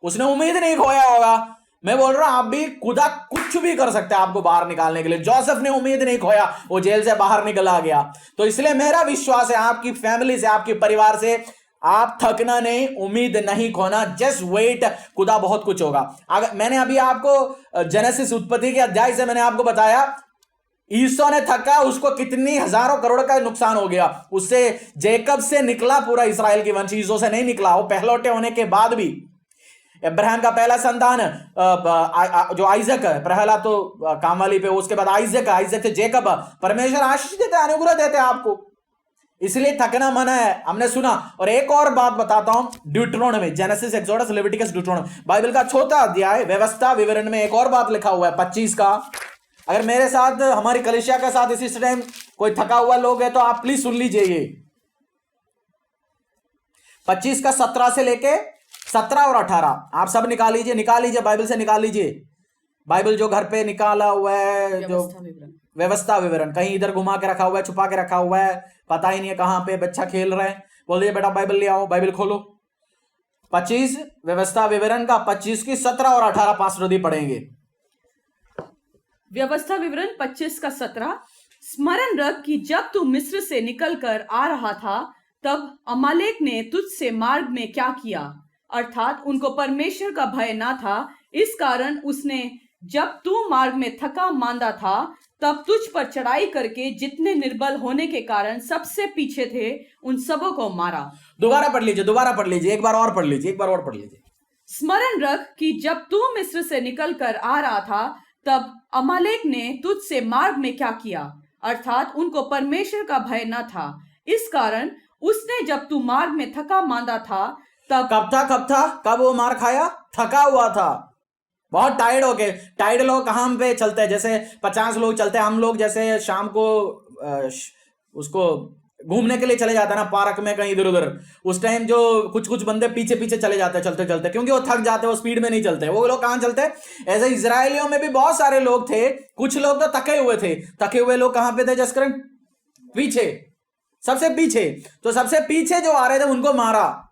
उसने उम्मीद नहीं खोया होगा। मैं बोल रहा हूं आप भी, खुदा कुछ भी कर सकते हैं आपको बाहर निकालने के लिए। जोसेफ ने उम्मीद नहीं खोया, वो जेल से बाहर निकल आ गया। तो इसलिए मेरा विश्वास है आपकी फैमिली से, आपके परिवार से, आप थकना नहीं, उम्मीद नहीं खोना। जस्ट वेट, खुदा बहुत कुछ होगा। अगर मैंने अभी आपको जेनेसिस उत्पत्ति के अध्याय से मैंने आपको बताया, ईसो ने थका, उसको कितनी हजारों करोड़ का नुकसान हो गया। उससे जेकब से निकला पूरा इस्राएल की वंश, ईसो से नहीं निकला। वो पहलौटे होने के बाद भी अब्राहम का पहला संतान जो आइजक है, पहला तो कामवाली पे, उसके बाद आइजक से जेकब। परमेश्वर आशीष देते, अनुग्रह देते आपको, इसलिए थकना मना है, हमने सुना। और एक और बात बताता हूं, ड्यूटरोनॉमी, जेनेसिस, एक्सोडस, लेविटिकस, ड्यूटरोनॉमी, बाइबल का चौथा अध्याय व्यवस्था विवरण में एक और बात लिखा हुआ है 25 का। अगर मेरे साथ, हमारी कलीसिया के साथ इसी टाइम कोई थका हुआ लोग है तो आप प्लीज सुन लीजिए। ये 25 का 17 से लेके 17 और 18 आप सब निकाल लीजिए, बाइबल से निकाल लीजिए। बाइबल जो घर पे निकाला हुआ है, जो व्यवस्था विवरण कहीं इधर घुमा के रखा हुआ है, छुपा के रखा हुआ है, पता ही नहीं है कहां पे बच्चा खेल रहा है, बोल दिए बेटा बाइबल ले आओ, बाइबल खोलो। 25 व्यवस्था विवरण का 25 की 17 और 18 पास्टर दी पढ़ेंगे। व्यवस्था विवरण 25 का 17। स्मरण रख कि जब तू मिस्र से निकलकर आ रहा था, तब अमालेक ने तुझसे मार्ग में क्या किया, अर्थात उनको परमेश्वर का भय ना था। इस कारण उसने, जब तू मार्ग में थका मांदा था, तब तुझ पर चढ़ाई करके जितने निर्बल होने के कारण सबसे पीछे थे, उन सबों को मारा। दोबारा पढ़ लीजिए, एक बार और पढ़ लीजिए। स्मरण रख कि जब तू मिस्र से निकलकर आ रहा था, तब अमालेक ने तुझसे मार्ग में क्या किया, अर्थात उनको परमेश्वर का भय न था। इस कारण उसने, जब तू मार्ग में थका मांदा था, तब कब वो मार खाया? थका हुआ था, बहुत टायर्ड हो गए। टायर्ड लोग कहाँ पे चलते हैं? जैसे 50 लोग चलते हैं, हम लोग जैसे शाम को उसको घूमने के लिए चले जाते हैं ना, पार्क में कहीं इधर उधर, उस टाइम जो कुछ बंदे पीछे पीछे चले जाते हैं चलते, क्योंकि वो थक जाते हैं, वो स्पीड में नहीं चलते। वो लोग कहाँ चलते हैं? ऐसे इजराइलियों में भी बहुत सारे लोग थे, कुछ लोग तो थके हुए थे। थके हुए लोग कहाँ पे थे जसकरण? पीछे, सबसे पीछे। तो सबसे पीछे जो आ रहे थे उनको मारा।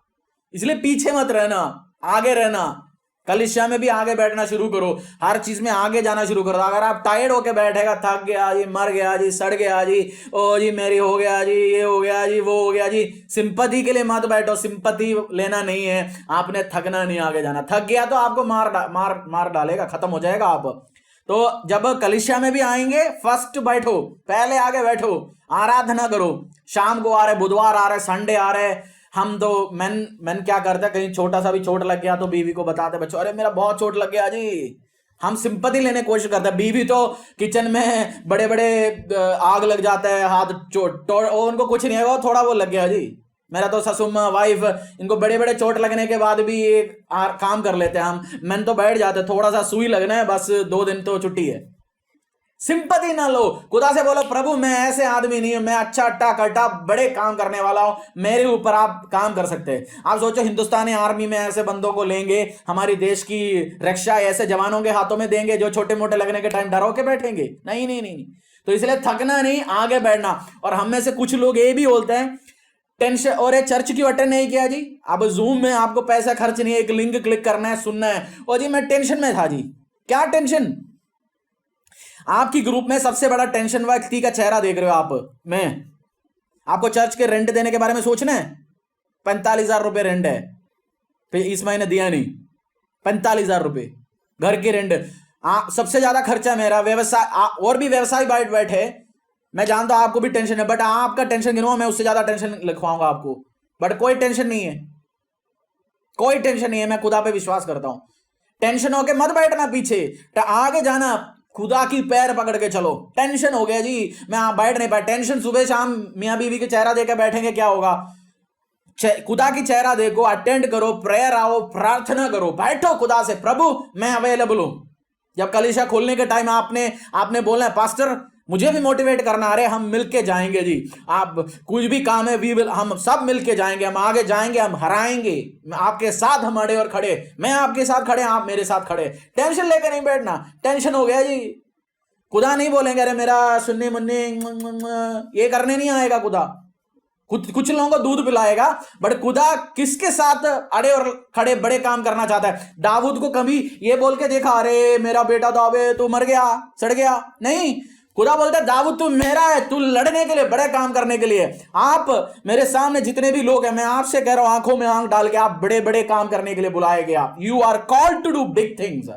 इसलिए पीछे मत रहना, आगे रहना। कलीसिया में भी आगे बैठना शुरू करो, हर चीज में आगे जाना शुरू करो। अगर आप टायर्ड होके बैठेगा, थक गया जी, मर गया जी, सड़ गया जी, ओ जी मेरी हो गया जी, ये हो गया जी, वो हो गया जी, सिंपैथी के लिए मत बैठो। सिंपैथी लेना नहीं है, आपने थकना नहीं, आगे जाना। थक गया तो आपको मार डालेगा, खत्म हो जाएगा आप। तो जब कलीसिया में भी आएंगे, फर्स्ट बैठो, पहले आगे बैठो, आराधना करो। शाम को आ रहे, बुधवार आ रहे, संडे आ रहे, हम तो मैन क्या करते हैं, कहीं छोटा सा भी चोट लग गया तो बीवी को बताते, बच्चों अरे मेरा बहुत चोट लग गया जी। हम सिंपैथी लेने की कोशिश करते हैं। बीवी तो किचन में बड़े बड़े आग लग जाता है, हाथ चोट, उनको कुछ नहीं है, थोड़ा वो लग गया जी। मेरा तो ससुमा वाइफ, इनको बड़े बड़े चोट लगने के बाद भी ये काम कर लेते हैं। हम मैन तो बैठ जाते, थोड़ा सा सुई लगना है बस, 2 दिन तो छुट्टी है। सिंपैथी ना लो, खुदा से बोलो प्रभु मैं ऐसे आदमी नहीं हूं, मैं अच्छा अट्टा कट्टा बड़े काम करने वाला हूं, मेरे ऊपर आप काम कर सकते हैं। आप सोचो हिंदुस्तानी आर्मी में ऐसे बंदों को लेंगे, हमारी देश की रक्षा ऐसे जवानों के हाथों में देंगे जो छोटे मोटे लगने के टाइम डरो के बैठेंगे? नहीं नहीं नहीं। तो इसलिए थकना नहीं, आगे बढ़ना। और हम में से कुछ लोग ये भी बोलते हैं टेंशन, और ये चर्च क्यों अटेंड नहीं किया जी? अब जूम में आपको पैसा खर्च नहीं है, एक लिंक क्लिक करना है, सुनना है। और जी मैं टेंशन में था जी। क्या टेंशन? आपकी ग्रुप में सबसे बड़ा टेंशन व्यक्ति का चेहरा देख रहे हो आप। मैं आपको चर्च के रेंट देने के बारे में सोचना है। 45,000 रुपए रेंट है, फिर इस महीने दिया नहीं। 45,000 रुपए घर की रेंट। सबसे ज्यादा खर्चा मेरा व्यवसाय, और भी व्यवसाय बैठे, मैं जानता हूं आपको भी टेंशन है, बट आपका टेंशन गिनवा, मैं उससे ज्यादा टेंशन लिखवाऊंगा आपको। बट कोई टेंशन नहीं है, कोई टेंशन नहीं है। मैं खुदा पे विश्वास करता हूं। टेंशन होके मत बैठना पीछे, आगे जाना, खुदा की पैर पकड़ के चलो। टेंशन हो गया जी मैं बैठ नहीं पाया, टेंशन सुबह शाम मियां बीवी के चेहरा देकर बैठेंगे, क्या होगा? खुदा की चेहरा देखो, अटेंड करो, प्रेयर आओ, प्रार्थना करो, बैठो खुदा से, प्रभु मैं अवेलेबल हूं। जब कलीसिया खोलने के टाइम आपने बोलना है पास्टर मुझे भी मोटिवेट करना, अरे हम मिलके जाएंगे जी, आप कुछ भी काम है वी विल, हम सब मिलके जाएंगे, हम आगे जाएंगे, हम हराएंगे, आपके साथ हम अड़े और खड़े, मैं आपके साथ खड़े, आप मेरे साथ खड़े। टेंशन लेके नहीं बैठना। टेंशन हो गया जी, खुदा नहीं बोलेंगे अरे मेरा सुन्नी मुन्नी ये करने नहीं आएगा खुदा। कुछ लोगों को दूध पिलाएगा, बट खुदा किसके साथ अड़े और खड़े बड़े काम करना चाहता है? दाऊद को कभी ये बोल के देखा अरे मेरा बेटा दावे तू मर गया, सड़ गया? नहीं, खुदा बोलता है दाऊद तू मेरा है, तू लड़ने के लिए, बड़े काम करने के लिए। आप मेरे सामने जितने भी लोग हैं, मैं आपसे कह रहा हूं, आंखों में आंख डाल के आप बड़े बड़े काम करने के लिए बुलाए गए। आप you are called to do big things.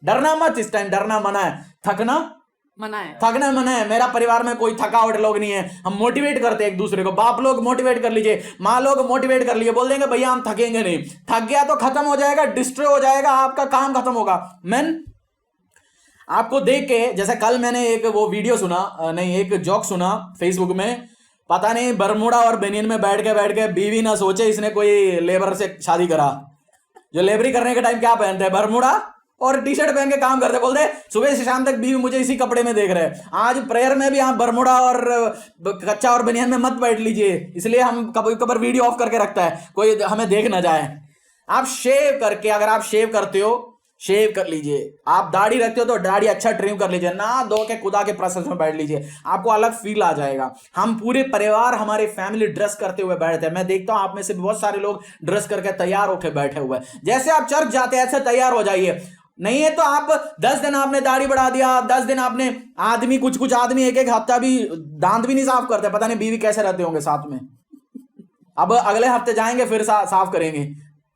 डरना मत, इस टाइम डरना मना है, थकना थकना मना है। मेरा परिवार में कोई थकावट लोग नहीं है, हम मोटिवेट करते हैं एक दूसरे को। बाप लोग मोटिवेट कर लीजिए, माँ लोग मोटिवेट कर लीजिए, बोल देंगे भैया हम थकेंगे नहीं। थक गया तो खत्म हो जाएगा, डिस्ट्रॉय हो जाएगा, आपका काम खत्म होगा। मैन आपको देख के, जैसे कल मैंने एक वो वीडियो सुना, नहीं एक जोक सुना फेसबुक में, पता नहीं बरमूडा और बेनियन में बैठ के बीवी ना सोचे इसने कोई लेबर से शादी करा। जो लेबरी करने के टाइम क्या पहनते हैं? बरमूडा और टी शर्ट पहन के काम करते, बोलते सुबह से शाम तक बीवी मुझे इसी कपड़े में देख रहे हैं। आज प्रेयर में भी आप बरमूडा और कच्चा और बनियान में मत बैठ लीजिए, इसलिए हम कभी कभार वीडियो ऑफ करके रखता है, कोई हमें देख ना जाए। आप शेव करके, अगर आप शेव करते हो शेव कर लीजिए, आप दाढ़ी रखते हो तो दाढ़ी अच्छा ट्रिम कर लीजिए, ना धो के खुदा के प्रेजेंस में बैठ लीजिए, आपको अलग फील आ जाएगा। हम पूरे परिवार हमारी फैमिली ड्रेस करते हुए बैठते हैं। मैं देखता हूं आप में से बहुत सारे लोग ड्रेस करके तैयार होकर बैठे हुए हैं। जैसे आप चर्च जाते हैं ऐसे तैयार हो जाइए। नहीं है तो आप 10 दिन आपने दाढ़ी बढ़ा दिया, 10 दिन आपने, आदमी कुछ आदमी एक हफ्ता भी दांत भी नहीं साफ करते, पता नहीं बीवी कैसे रहते होंगे साथ में। अब अगले हफ्ते जाएंगे फिर साफ करेंगे।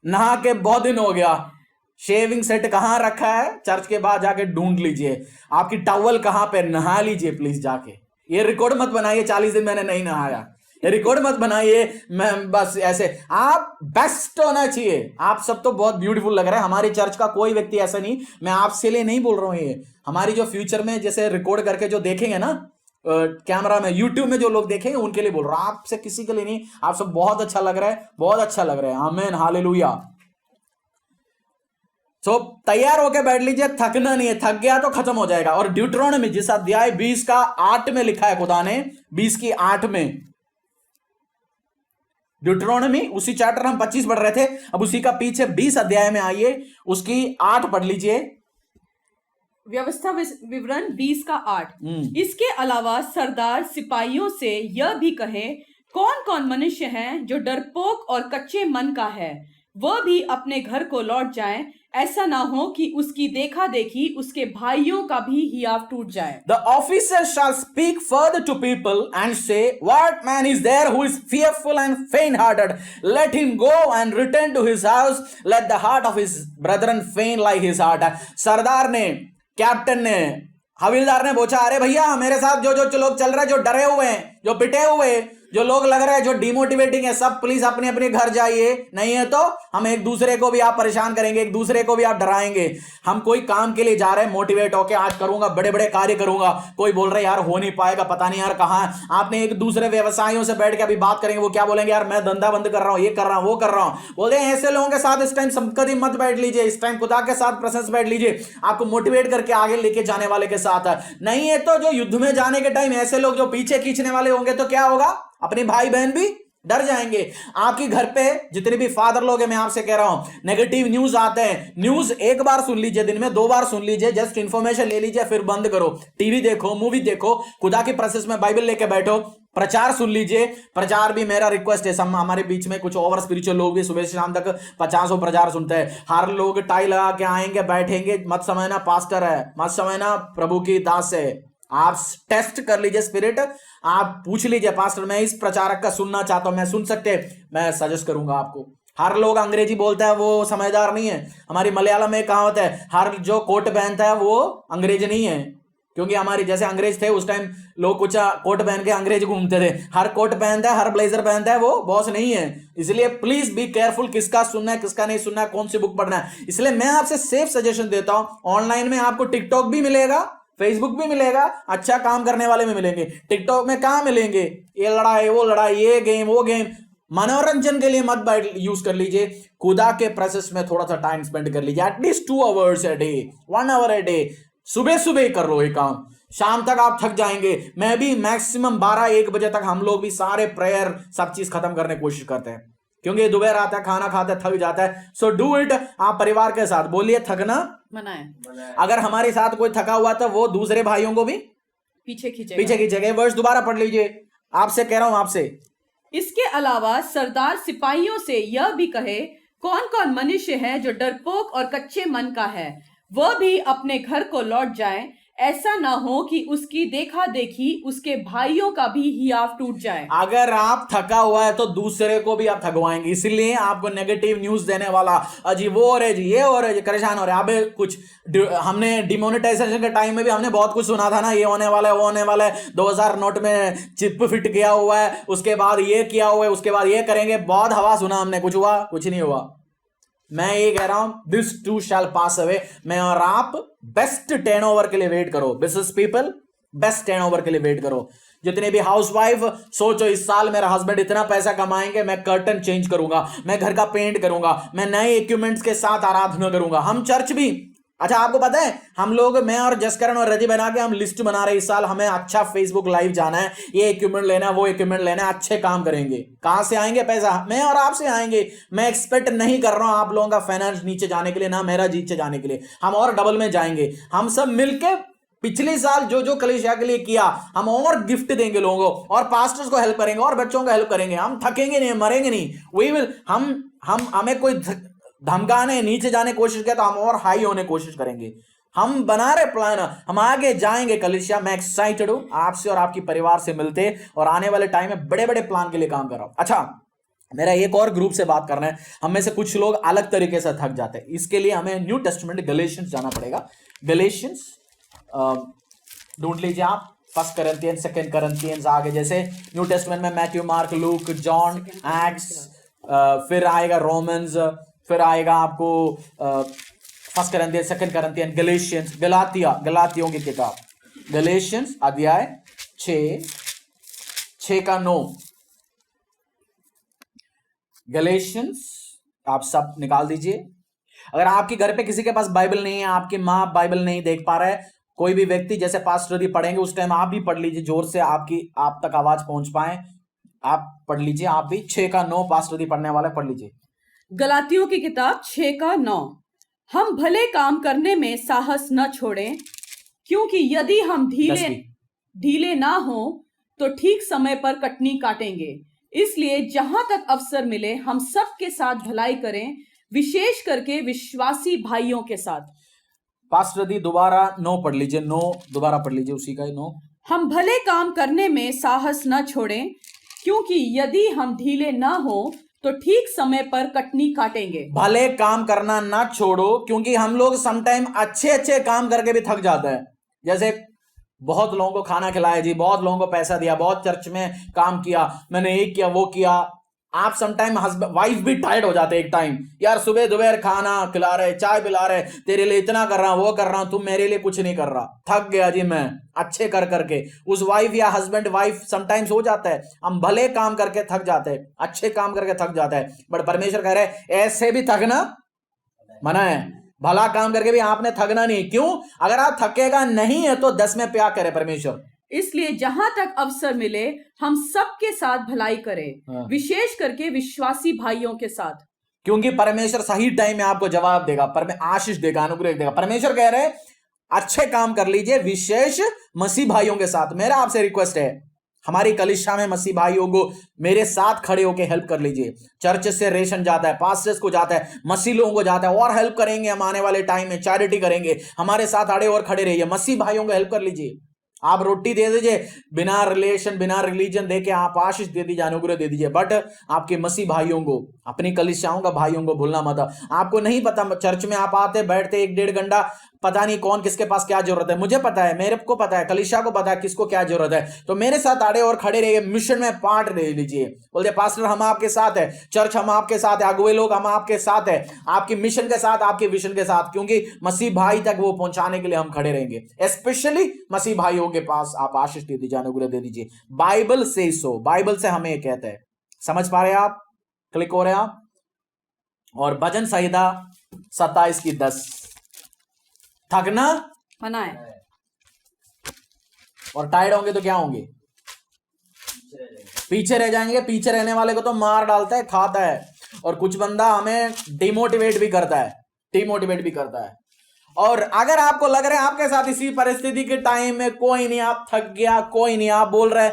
नहा के बहुत दिन हो गया, शेविंग सेट कहां रखा है? चर्च के बाद जाके ढूंढ लीजिए। आपकी टॉवल कहां पे, नहा लीजिए प्लीज जाके। ये रिकॉर्ड मत बनाइए 40 दिन मैंने नहीं नहाया, ये रिकॉर्ड मत बनाइए। मैं बस ऐसे, आप बेस्ट होना चाहिए। आप सब तो बहुत ब्यूटीफुल लग रहा है। हमारी चर्च का कोई व्यक्ति ऐसा नहीं, मैं आपसे लिए नहीं बोल रहा हूं, ये हमारी जो फ्यूचर में जैसे रिकॉर्ड करके जो देखेंगे ना कैमरा में, यूट्यूब में जो लोग देखेंगे उनके लिए बोल रहा हूं, आपसे किसी के लिए नहीं। आप सब बहुत अच्छा लग रहा है, बहुत अच्छा लग रहा है। आमीन, हालेलुया। तो तैयार होके बैठ लीजिए, थकना नहीं है, थक गया तो खत्म हो जाएगा। और ड्यूटरोनॉमी जिस अध्याय 20 का 8 में लिखा है खुदा ने, 20 की 8 में ड्यूटरोनॉमी, उसी चैप्टर हम 25 पढ़ रहे थे, अब उसी का पीछे 20 अध्याय में आइए, उसकी 8 पढ़ लीजिए। व्यवस्था विवरण 20 का 8। इसके अलावा सरदार सिपाहियों से यह भी कहे, कौन कौन मनुष्य है जो डरपोक और कच्चे मन का है, वह भी अपने घर को लौट जाए। ऐसा ना हो कि उसकी देखा देखी उसके भाइयों का भी हियाव टूट जाए। The officer shall speak further to people and say, what man is there who is fearful and faint-hearted? Let him go and return to his house. Let the heart of his brethren faint like his heart. सरदार ने, captain ने, हविलदार ने पूछा, अरे भैया मेरे साथ जो लोग चल रहे हैं, जो डरे हुए हैं, जो पिटे हुए, जो लोग लग रहे हैं जो डिमोटिवेटिंग है, सब प्लीज अपने अपने घर जाइए। नहीं है तो हम एक दूसरे को भी आप परेशान करेंगे, एक दूसरे को भी आप डराएंगे। हम कोई काम के लिए जा रहे हैं मोटिवेट होके, आज करूंगा, बड़े बड़े कार्य करूंगा। कोई बोल रहे यार हो नहीं पाएगा, पता नहीं यार कहां है। आपने एक दूसरे व्यवसायियों से बैठ के अभी बात करेंगे, वो क्या बोलेंगे, यार मैं धंधा बंद कर रहा हूं, ये कर रहा हूं, वो कर रहा हूं। बोलते हैं ऐसे लोगों के साथ इस टाइम कभी मत बैठ लीजिए, इस टाइम खुदा के साथ प्रेजेंस बैठ लीजिए, आपको मोटिवेट करके आगे लेके जाने वाले के साथ। नहीं है तो जो युद्ध में जाने के टाइम ऐसे लोग जो पीछे खींचने वाले होंगे तो क्या होगा, अपने भाई बहन भी डर जाएंगे। आपकी घर पे जितने भी फादर लोग हैं, मैं आपसे कह रहा हूं, नेगेटिव न्यूज आते हैं, न्यूज एक बार सुन लीजिए, दिन में 2 बार सुन लीजिए, जस्ट इंफॉर्मेशन ले लीजिए, फिर बंद करो। टीवी देखो, मूवी देखो, खुदा की प्रोसेस में बाइबल लेके बैठो, प्रचार सुन लीजिए। प्रचार भी मेरा रिक्वेस्ट है, सब हमारे बीच में कुछ ओवर स्पिरिचुअल लोग भी सुबह से शाम तक 50 प्रचार सुनते हैं। हर लोग टाई लगा के आएंगे, बैठेंगे, मत समझना पास्टर है, मत समझना प्रभु की दास है। आप टेस्ट कर लीजिए स्पिरिट, आप पूछ लीजिए पास्टर मैं इस प्रचारक का सुनना चाहता हूं, मैं सुन सकते, मैं सजेस्ट करूंगा आपको। हर लोग अंग्रेजी बोलता है वो समझदार नहीं है। हमारी मलयालम में कहावत है, हर जो कोट पहनता है वो अंग्रेज नहीं है। क्योंकि हमारी जैसे अंग्रेज थे उस टाइम लोग कुछ कोट पहन के अंग्रेज घूमते थे। हर कोट पहनता है, हर ब्लेजर पहनता है वो बॉस नहीं है। इसलिए प्लीज बी केयरफुल, किसका सुनना है किसका नहीं सुनना है, कौन सी बुक पढ़ना है। इसलिए मैं आपसे सेफ सजेशन देता हूं। ऑनलाइन में आपको टिकटॉक भी मिलेगा, फेसबुक भी मिलेगा, अच्छा काम करने वाले में मिलेंगे। टिकटॉक में कहां मिलेंगे, ये लड़ाई वो लड़ाई, ये गेम वो गेम। मनोरंजन के लिए मत बैठ यूज कर लीजिए, खुदा के प्रोसेस में थोड़ा सा टाइम स्पेंड कर लीजिए, at least 2 hours a day, 1 hour a day. सुबह सुबह ही कर लो ये काम, शाम तक आप थक जाएंगे। मैं भी मैक्सिमम 12-1 बजे तक हम लोग भी सारे प्रेयर सब चीज खत्म करने की कोशिश करते हैं, क्योंकि दोपहर आता है, खाना खाते थक जाता है। So do it. आप परिवार के साथ बोलिए, थकना मनाए। अगर हमारे साथ कोई थका हुआ तो वो दूसरे भाइयों को भी पीछे खींचेगा। वर्ष दोबारा पढ़ लीजिए, आपसे कह रहा हूं आपसे। इसके अलावा सरदार सिपाहियों से यह भी कहे, कौन कौन मनुष्य है जो डरपोक और कच्चे मन का है, वह भी अपने घर को लौट जाए। ऐसा ना हो कि उसकी देखा देखी उसके भाइयों का भी हियाव टूट जाए। अगर आप थका हुआ है तो दूसरे को भी आप थकवाएंगे। इसलिए आपको नेगेटिव न्यूज देने वाला, अजी वो हो रहे जी, ये हो रहे जी, परेशान हो रहे। अबे कुछ हमने डिमोनेटाइजेशन के टाइम में भी हमने बहुत कुछ सुना था ना, ये होने वाला है वो होने वाला है, 2000 नोट में चिप फिट किया हुआ है, उसके बाद ये किया हुआ है, उसके बाद ये करेंगे। बहुत हवा सुना हमने, कुछ हुआ? कुछ नहीं हुआ। मैं ये कह रहा हूं, this to shell pass away. मैं और आप बेस्ट टर्नओवर के लिए वेट करो। बिजनेस पीपल बेस्ट टर्नओवर के लिए वेट करो। जितने भी हाउसवाइफ सोचो, इस साल मेरा हस्बैंड इतना पैसा कमाएंगे, मैं कर्टन चेंज करूंगा, मैं घर का पेंट करूंगा, मैं नए इक्विपमेंट्स के साथ आराधना करूंगा। हम चर्च भी, अच्छा आपको पता है हम लोग, मैं और जसकरण और रजी बना के हम लिस्ट बना रहे, इस साल हमें अच्छा फेसबुक लाइव जाना है, ये इक्विपमेंट लेना है, वो इक्विपमेंट लेना है, अच्छे काम करेंगे। कहां से आएंगे पैसा? मैं और आपसे आएंगे। मैं एक्सपेक्ट नहीं कर रहा हूं आप लोगों का फाइनेंस नीचे जाने के लिए, ना मेरा नीचे जाने के लिए। हम और डबल में जाएंगे। हम सब मिलके पिछले साल जो जो कलीसिया के लिए किया, हम और गिफ्ट देंगे लोगों को, और पास्टर्स को हेल्प करेंगे, और बच्चों को हेल्प करेंगे। हम थकेंगे नहीं, मरेंगे नहीं। वी विल, हम हमें कोई धमकाने नीचे जाने की कोशिश किया तो हम और हाई होने की कोशिश करेंगे। हम बना रहे प्लान, हम आगे जाएंगे कलीसिया। मैं एक्साइटेड हूं आपसे और आपकी परिवार से मिलते, और आने वाले टाइम में बड़े बड़े प्लान के लिए काम कर रहा हूं। अच्छा, मेरा एक और ग्रुप से बात करना है। हम में से कुछ लोग अलग तरीके से थक जाते हैं, इसके लिए हमें न्यू टेस्टामेंट गलेशियंस जाना पड़ेगा। गलेशियंस ढूंढ लीजिए आप, 1 Corinthians 2 Corinthians, आगे जैसे न्यू टेस्टामेंट में Matthew, mark, look, John, acts, फिर आएगा रोमन्स, फिर आएगा आपको 1 Corinthians 2 Corinthians, गलेशियंस, गलातियों की किताब, गलेशियंस अध्याय 6 का 9। गलेशियंस आप सब निकाल दीजिए। अगर आपके घर पे किसी के पास बाइबल नहीं है, आपकी माँ बाइबल नहीं देख पा रहा है, कोई भी व्यक्ति, जैसे पास्टर यदि पढ़ेंगे उस टाइम आप भी पढ़ लीजिए, जोर से आप तक आवाज पहुंच पाए, आप पढ़ लीजिए। आप भी 6 का 9, पास्टर यदि पढ़ने वाला पढ़ लीजिए। गलातियों की किताब 6 का 9। हम भले काम करने में साहस न छोड़ें, क्योंकि यदि हम ढीले ना हो तो ठीक समय पर कटनी काटेंगे। इसलिए जहां तक अवसर मिले हम सब के साथ भलाई करें, विशेष करके विश्वासी भाइयों के साथ। पास्टर दी दोबारा 9 पढ़ लीजिए, 9 दोबारा पढ़ लीजिए, उसी का 9। हम भले काम करने में साहस न छोड़ें, क्योंकि यदि हम ढीले ना हो तो ठीक समय पर कटनी काटेंगे। भले काम करना ना छोड़ो, क्योंकि हम लोग समटाइम अच्छे काम करके भी थक जाते हैं। जैसे बहुत लोगों को खाना खिलाया जी, बहुत लोगों को पैसा दिया, बहुत चर्च में काम किया, मैंने एक किया वो किया। आप समटाइम हस्बैंड वाइफ भी टायर्ड हो जाते एक टाइम, यार सुबह दोपहर खाना खिला रहे, चाय पिला रहे, तेरे लिए इतना कर रहा हूं, वो कर रहा हूं, तुम मेरे लिए कुछ नहीं कर रहा, थक गया जी मैं अच्छे कर करके। उस वाइफ या हस्बैंड वाइफ समटाइम्स हो जाता है, हम भले काम करके थक जाते हैं, अच्छे काम करके थक जाते हैं, बट परमेश्वर कह रहे ऐसे भी थकना मना है, भला काम करके भी आपने थकना नहीं। क्यों? अगर आप थकेगा नहीं है तो 10 में क्या करे परमेश्वर। इसलिए जहां तक अवसर मिले हम सबके साथ भलाई करें, हाँ। विशेष करके विश्वासी भाइयों के साथ। क्योंकि परमेश्वर सही टाइम में आपको जवाब देगा, आशीष देगा, अनुग्रह देगा। परमेश्वर कह रहे अच्छे काम कर लीजिए, विशेष मसीह भाइयों के साथ। मेरा आपसे रिक्वेस्ट है, हमारी कलीसिया में मसीह भाइयों को मेरे साथ खड़े होकर हेल्प कर लीजिए। चर्च से रेशन जाता है, पास्टर्स को जाता है, मसीह लोगों को जाता है, और हेल्प करेंगे हम आने वाले टाइम में, चैरिटी करेंगे, हमारे साथ आड़े और खड़े रहिए, मसीह भाइयों को हेल्प कर लीजिए। आप रोटी दे दीजिए, बिना रिलेशन बिना रिलीजन देके आप आशीष दे दीजिए, अनुग्रह दे दीजिए, बट आपके मसीह भाइयों को, अपनी कलीसियाओं का भाइयों को भूलना मत। आपको नहीं पता, चर्च में आप आते बैठते 1-1.5 घंटा, पता नहीं कौन किसके पास क्या जरूरत है। मुझे पता है, मेरे को पता है, कलीसिया को पता है किसको क्या जरूरत है। तो मेरे साथ आड़े और खड़े रहिए, मिशन में पार्ट ले लीजिए। बोलते पास्टर हम आपके साथ है, चर्च हम आपके साथ है, अगुवे लोग हम आपके साथ है, आपकी मिशन के साथ, आपके विजन के साथ, क्योंकि मसीह भाई तक वो पहुंचाने के लिए हम खड़े रहेंगे। स्पेशली मसीह भाइयों के पास आप आशीष दे दीजिए, अनुग्रह दे दीजिए। बाइबल से सो, बाइबल से हमें कहते हैं। समझ पा रहे हैं आप? क्लिक हो रहे हैं आप? और भजन संहिता 27:10, थकना मना है। और टायर्ड होंगे तो क्या होंगे? पीछे रह जाएंगे। पीछे रहने वाले को तो मार डालता है, खाता है, और कुछ बंदा हमें डिमोटिवेट भी करता है। और अगर आपको लग रहा है आपके साथ इसी परिस्थिति के टाइम में कोई नहीं, आप थक गया, कोई नहीं, आप बोल रहे,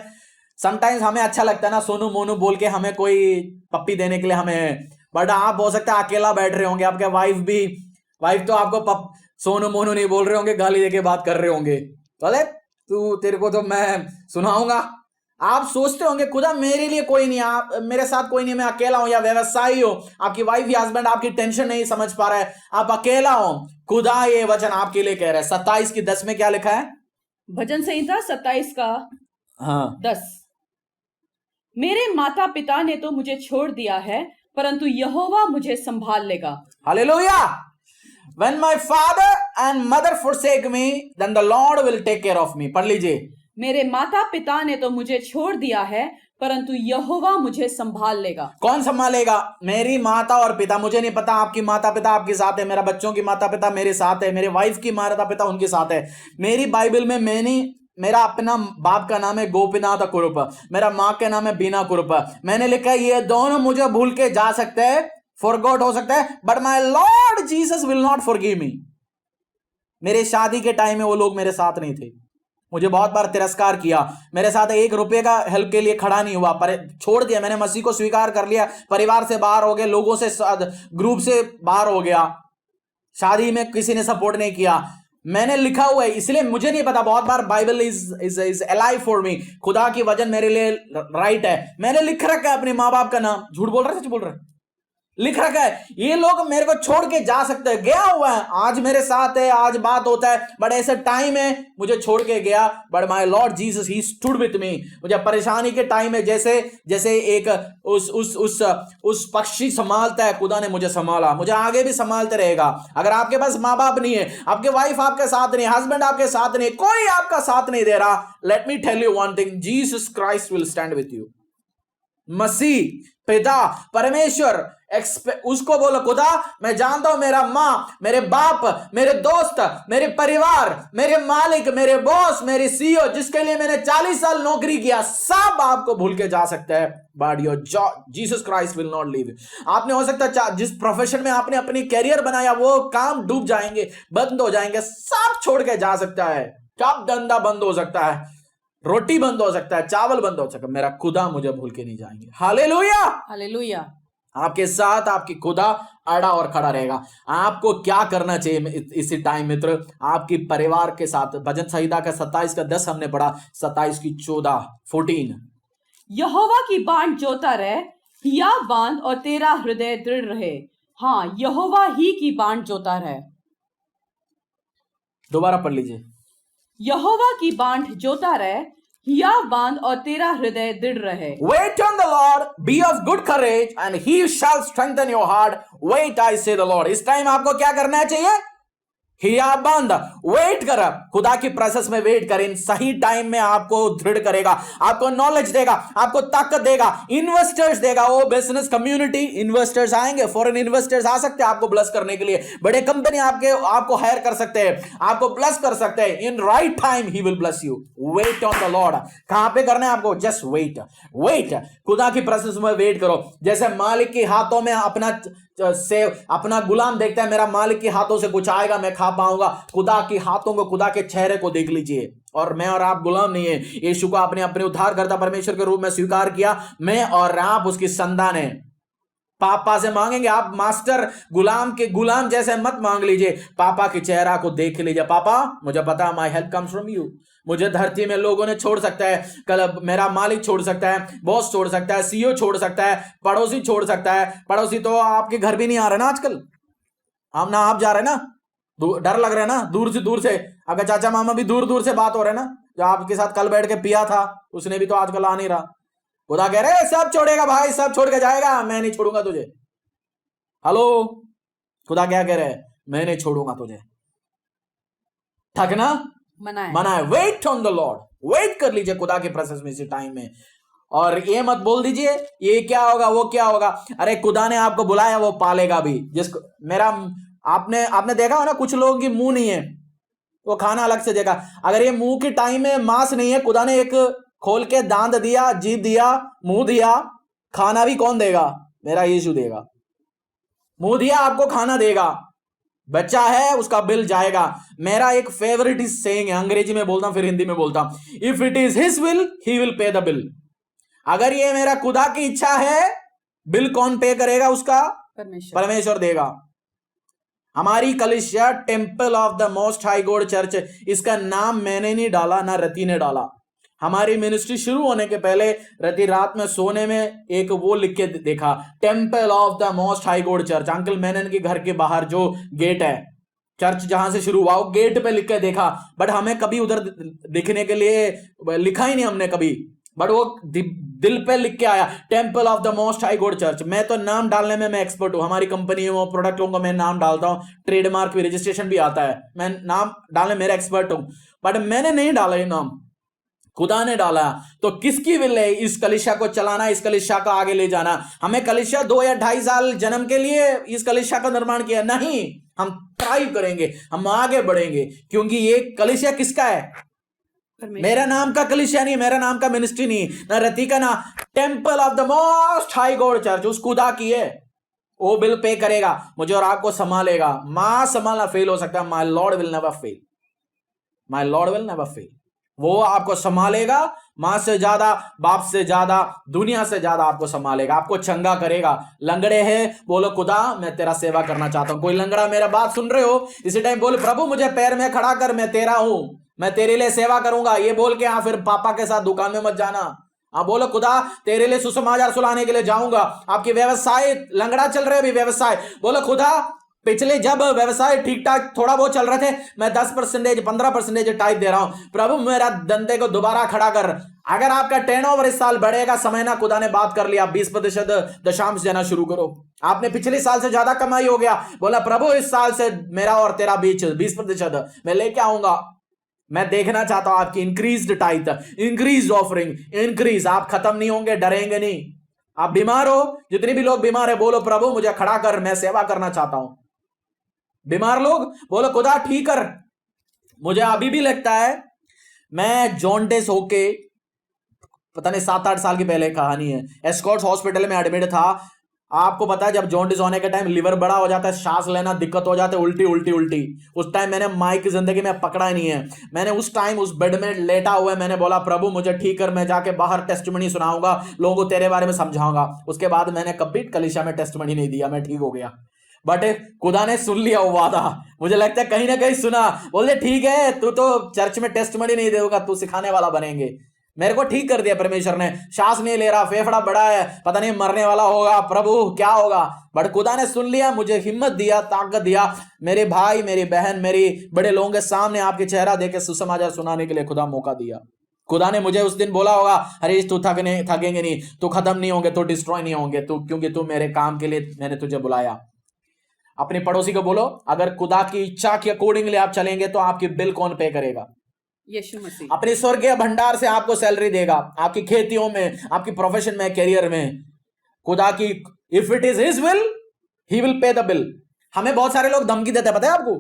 समटाइम्स हमें अच्छा लगता है ना सोनू मोनू बोल के हमें कोई पप्पी देने के लिए हमें, बट आप हो सकता है अकेला बैठ रहे होंगे, आपके वाइफ तो आपको सोनू मोनू नहीं बोल रहे होंगे, गाली देके बात कर रहे होंगे, बोले तेरे को तो मैं सुनाऊंगा। आप सोचते होंगे खुदा मेरे लिए कोई नहीं, आप मेरे साथ कोई नहीं, मैं अकेला हूं, या व्यवसायी हो, आपकी वाइफ या हस्बैंड आपकी टेंशन नहीं समझ पा रहा है, आप अकेला हो। खुदा ये वचन आपके लिए कह रहा है। 27:10 में क्या लिखा है? भजन संहिता 27 का हाँ 10, मेरे माता पिता ने तो मुझे छोड़ दिया है, परंतु यहोवा मुझे संभाल लेगा। Hallelujah. When my father and mother forsake me, then the Lord will take care of me. पढ़ लीजिए। मेरे माता पिता ने तो मुझे छोड़ दिया है, परंतु यहोवा मुझे संभाल लेगा। कौन संभालेगा? मेरी माता और पिता, मुझे नहीं पता आपकी माता पिता आपके साथ है, मेरा बच्चों की माता पिता मेरे साथ है, मेरे वाइफ की माता पिता उनके साथ है। मेरी बाइबल में मेरा अपना बाप का नाम है गोपीनाथ कुरुप, मेरा माँ का नाम है बीना कुरुप। मैंने लिखा है ये दोनों मुझे भूल के जा सकते हैं, फॉरगॉट हो सकता है, but my Lord Jesus will not forgive me. मेरे शादी के टाइम में वो लोग मेरे साथ नहीं थे, मुझे बहुत बार तिरस्कार किया, मेरे साथ 1 रुपए का हेल्प के लिए खड़ा नहीं हुआ, पर छोड़ दिया। मैंने मसीह को स्वीकार कर लिया, परिवार से बाहर हो गया, लोगों से, ग्रुप से बाहर हो गया, शादी में किसी ने सपोर्ट नहीं किया। मैंने लिखा हुआ है, इसलिए मुझे नहीं पता, बहुत बार Bible is alive for me, खुदा की वचन मेरे लिए राइट है। मैंने लिख रखा है अपने माँ बाप का नाम, झूठ बोल रहा है सच बोल रहा है, लिख रखा है। ये लोग मेरे को छोड़ के जा सकते हैं, गया हुआ है, आज मेरे साथ है, आज बात होता है, बट ऐसा टाइम है मुझे छोड़ के गया, but my Lord Jesus he stood with me. मुझे परेशानी के टाइम में जैसे एक उस पक्षी संभालता है, खुदा ने मुझे संभाला, मुझे आगे भी संभालते रहेगा। अगर आपके पास माँ बाप नहीं है, आपके वाइफ आपके साथ नहीं, हस्बैंड आपके साथ नहीं, कोई आपका साथ नहीं दे रहा, let me tell you one thing, Jesus Christ will stand with you. मसीह पिता परमेश्वर उसको बोलो, खुदा मैं जानता हूं मेरा माँ, मेरे बाप, मेरे दोस्त, मेरे परिवार, मेरे मालिक, मेरे बॉस, मेरे सीईओ, जिसके लिए मैंने 40 साल नौकरी किया, सब आपको भूल के जा सकता है, but your Jesus Christ will not leave. आपने हो सकता है जिस प्रोफेशन में आपने अपनी कैरियर बनाया वो काम डूब जाएंगे, बंद हो जाएंगे, सब छोड़ के जा सकता है, कब धंधा बंद हो सकता है, रोटी बंद हो सकता है, चावल बंद हो सकता है, मेरा खुदा मुझे भूल के नहीं जाएंगे। Hallelujah, hallelujah. आपके साथ आपकी खुदा अड़ा और खड़ा रहेगा। आपको क्या करना चाहिए इसी टाइम मित्र? आपकी परिवार के साथ, भजन संहिता का 27:10 हमने पढ़ा, 27:14 यहोवा की बांध जोता रहे, हिया बांध और तेरा हृदय दृढ़ रहे। हाँ, यहोवा ही की बांध जोता रहे। दोबारा पढ़ लीजिए। यहोवा की बांध जोता रहे, हियाव बांध और तेरा हृदय दृढ़ रहे। Wait on the Lord, be of good courage, and he shall strengthen your heart. Wait, I say the Lord. इस टाइम आपको क्या करना चाहिए? हिया बंद, वेट कर, खुदा की प्रेजेंस में वेट कर। इन सही टाइम में आपको दृढ़ करेगा, आपको नॉलेज देगा, आपको ताकत देगा, इन्वेस्टर्स देगा। वो बिजनेस कम्युनिटी इन्वेस्टर्स आएंगे, फॉरेन इन्वेस्टर्स आ सकते हैं आपको ब्लेस करने के लिए। बड़े कंपनी आपको हायर कर सकते हैं, आपको ब्लेस कर सकते हैं। In right time he will bless you. Wait on the Lord. कहां पे करना है आपको? Just wait, wait. खुदा की प्रेजेंस में वेट करो। जैसे मालिक के हाथों में अपना गुलाम देखता है, मेरा मालिक के हाथों से कुछ आएगा, मैं खा पाऊंगा। खुदा के हाथों को, खुदा के चेहरे को देख लीजिए। और मैं और आप गुलाम नहीं है, यीशु को आपने अपने उद्धारकर्ता परमेश्वर के रूप में स्वीकार किया। मैं और आप उसकी संतान है। पापा से मांगेंगे, आप मास्टर गुलाम जैसे मत मांग लीजिए। पापा के चेहरा को देख लीजिए। पापा, मुझे पता है my help comes from you. मुझे धरती में लोगों ने छोड़ सकता है, कल मेरा मालिक छोड़ सकता है, बॉस छोड़ सकता है, सीईओ छोड़ सकता है, पड़ोसी छोड़ सकता है। पड़ोसी तो आपके घर भी नहीं आ रहे ना आजकल, हम ना आप जा रहे ना, डर लग रहा है ना। दूर से आपका चाचा मामा भी दूर से बात हो रहे ना। जो आपके साथ कल बैठ के पिया था, उसने भी तो आजकल आ नहीं रहा। खुदा कह रहे सब छोड़ेगा भाई, सब छोड़ के जाएगा, मैं नहीं छोड़ूंगा तुझे। हेलो, खुदा क्या कह रहे हैं? मैं नहीं छोड़ूंगा तुझे। थकना मना है। Wait on the Lord, wait कर लीजिए खुदा के प्रेजेंस में इसी टाइम में। और ये मत बोल दीजिए ये क्या होगा, वो क्या होगा। अरे खुदा ने आपको बुलाया, वो पालेगा भी। जिसको आपने देखा हो ना, कुछ लोगों की मुंह नहीं है, वो खाना अलग से देगा। अगर ये मुंह के टाइम में मांस नहीं है, खुदा ने एक खोल के दांत दिया, जीभ दिया, मुंह दिया, खाना भी कौन देगा? मेरा यीशु देगा। मुंह दिया, आपको खाना देगा। बच्चा है, उसका बिल जाएगा। मेरा एक फेवरेट सेइंग है, अंग्रेजी में बोलता हूं फिर हिंदी में बोलता हूं। If it is his will, he will pay the bill. अगर ये मेरा खुदा की इच्छा है, बिल कौन पे करेगा? उसका परमेश्वर देगा। हमारी कलीसिया temple of the most high God church, इसका नाम मैंने नहीं डाला, ना रति ने डाला। हमारी मिनिस्ट्री शुरू होने के पहले रति रात में सोने में एक वो लिख के देखा, temple of the most high God church. Uncle मैनन के घर के बाहर जो गेट है, चर्च जहां से शुरू हुआ, वो गेट पे लिख के देखा। बट हमें कभी उधर दिखने के लिए लिखा ही नहीं हमने कभी, बट वो दिल पे लिख के आया, temple of the most high God church. मैं तो नाम डालने में मैं एक्सपर्ट हूं। हमारी कंपनी में प्रोडक्टों को मैं नाम डालता हूं, ट्रेडमार्क भी, रजिस्ट्रेशन भी आता है, मैं नाम डालने मेरा एक्सपर्ट हूं। बट मैंने नहीं डाला ये नाम, खुदा ने डाला। तो किसकी विल है इस कलीसिया को चलाना, इस कलीसिया को आगे ले जाना? हमें कलीसिया 2 या 2.5 साल जन्म के लिए इस कलीसिया का निर्माण किया नहीं। हम थ्राइव करेंगे, हम आगे बढ़ेंगे, क्योंकि ये कलीसिया किसका है? मेरा नाम का कलीसिया नहीं, मेरा नाम का मिनिस्ट्री नहीं, ना रति का, ना temple of the most high God church उस खुदा की है। वो बिल पे करेगा, मुझे और आपको संभालेगा। मां संभालना फेल हो सकता है, my Lord will never fail, my Lord will never fail. वो आपको संभालेगा, मां से ज्यादा, बाप से ज्यादा, दुनिया से ज्यादा आपको संभालेगा, आपको चंगा करेगा। लंगड़े हैं, बोलो खुदा मैं तेरा सेवा करना चाहता हूं। कोई लंगड़ा मेरा बात सुन रहे हो इसी टाइम, बोले प्रभु मुझे पैर में खड़ा कर, मैं तेरा हूं, मैं तेरे लिए सेवा करूंगा। ये बोल के फिर पापा के साथ दुकान में मत जाना। बोलो खुदा तेरे लिए सुसमाचार सुनाने के लिए जाऊंगा। आपकी व्यवसाय लंगड़ा चल रहे अभी व्यवसाय, बोलो खुदा पिछले जब व्यवसाय ठीक ठाक थोड़ा बहुत चल रहे थे, मैं 10%, 15% टाइप दे रहा हूं। प्रभु मेरा धंधे को दोबारा खड़ा कर। अगर आपका टर्नओवर इस साल बढ़ेगा, समय ना खुदा ने बात कर लिया, 20% दशांश देना शुरू करो। आपने पिछले साल से ज्यादा कमाई हो गया, बोला प्रभु इस साल से मेरा और तेरा बीच 20% मैं लेके आऊंगा। मैं देखना चाहता हूं आपकी increased tithe, increased offering, increase. आप खत्म नहीं होंगे, डरेंगे नहीं। आप बीमार हो, जितने भी लोग बीमार है, बोलो प्रभु मुझे खड़ा कर, मैं सेवा करना चाहता हूं। बीमार लोग बोलो खुदा ठीक कर। मुझे अभी भी लगता है, मैं जॉन्डिस होके, पता नहीं 7-8 साल की पहले कहानी है, एस्कॉर्ट्स हॉस्पिटल में एडमिट था। आपको पता है जब जॉन्डिस होने के टाइम लिवर बड़ा हो जाता है, सांस लेना दिक्कत हो जाता है, उल्टी उल्टी उल्टी। उस टाइम मैंने माइक जिंदगी में पकड़ा ही नहीं है। मैंने उस टाइम उस बेड में लेटा हुआ है, मैंने बोला प्रभु मुझे ठीक कर, मैं जाके बाहर टेस्टिमनी सुनाऊंगा, लोगों को तेरे बारे में समझाऊंगा। उसके बाद मैंने कभी कलीसिया में टेस्टिमनी नहीं दिया, मैं ठीक हो गया। बट खुदा ने सुन लिया वो वादा, मुझे लगता है कहीं ना कहीं सुना। बोले ठीक है तू तो चर्च में टेस्टिमनी नहीं देगा, तू सिखाने वाला बनेंगे। मेरे को ठीक कर दिया परमेश्वर ने, सांस नहीं ले रहा, फेफड़ा बड़ा है, पता नहीं मरने वाला होगा, प्रभु क्या होगा, बट खुदा ने सुन लिया, मुझे हिम्मत दिया, ताकत दिया। मेरे भाई, मेरी बहन, मेरी बड़े लोगों के सामने आपके चेहरा देके सुसमाचार सुनाने के लिए खुदा मौका दिया। खुदा ने मुझे उस दिन बोला होगा, हरीश तू थकेंगे नहीं, तू खत्म नहीं होंगे, तू डिस्ट्रॉय नहीं होंगे, तू क्योंकि तू मेरे काम के लिए मैंने तुझे बुलाया। अपने पड़ोसी को बोलो, अगर खुदा की इच्छा के अकॉर्डिंगली आप चलेंगे तो आपकी बिल कौन पे करेगा? यीशु मसीह। अपने स्वर्गीय भंडार से आपको सैलरी देगा, आपकी खेतियों में, आपकी प्रोफेशन में, करियर में। खुदा की if it is his will, he will pay the bill. हमें बहुत सारे लोग धमकी देते हैं, पता है आपको?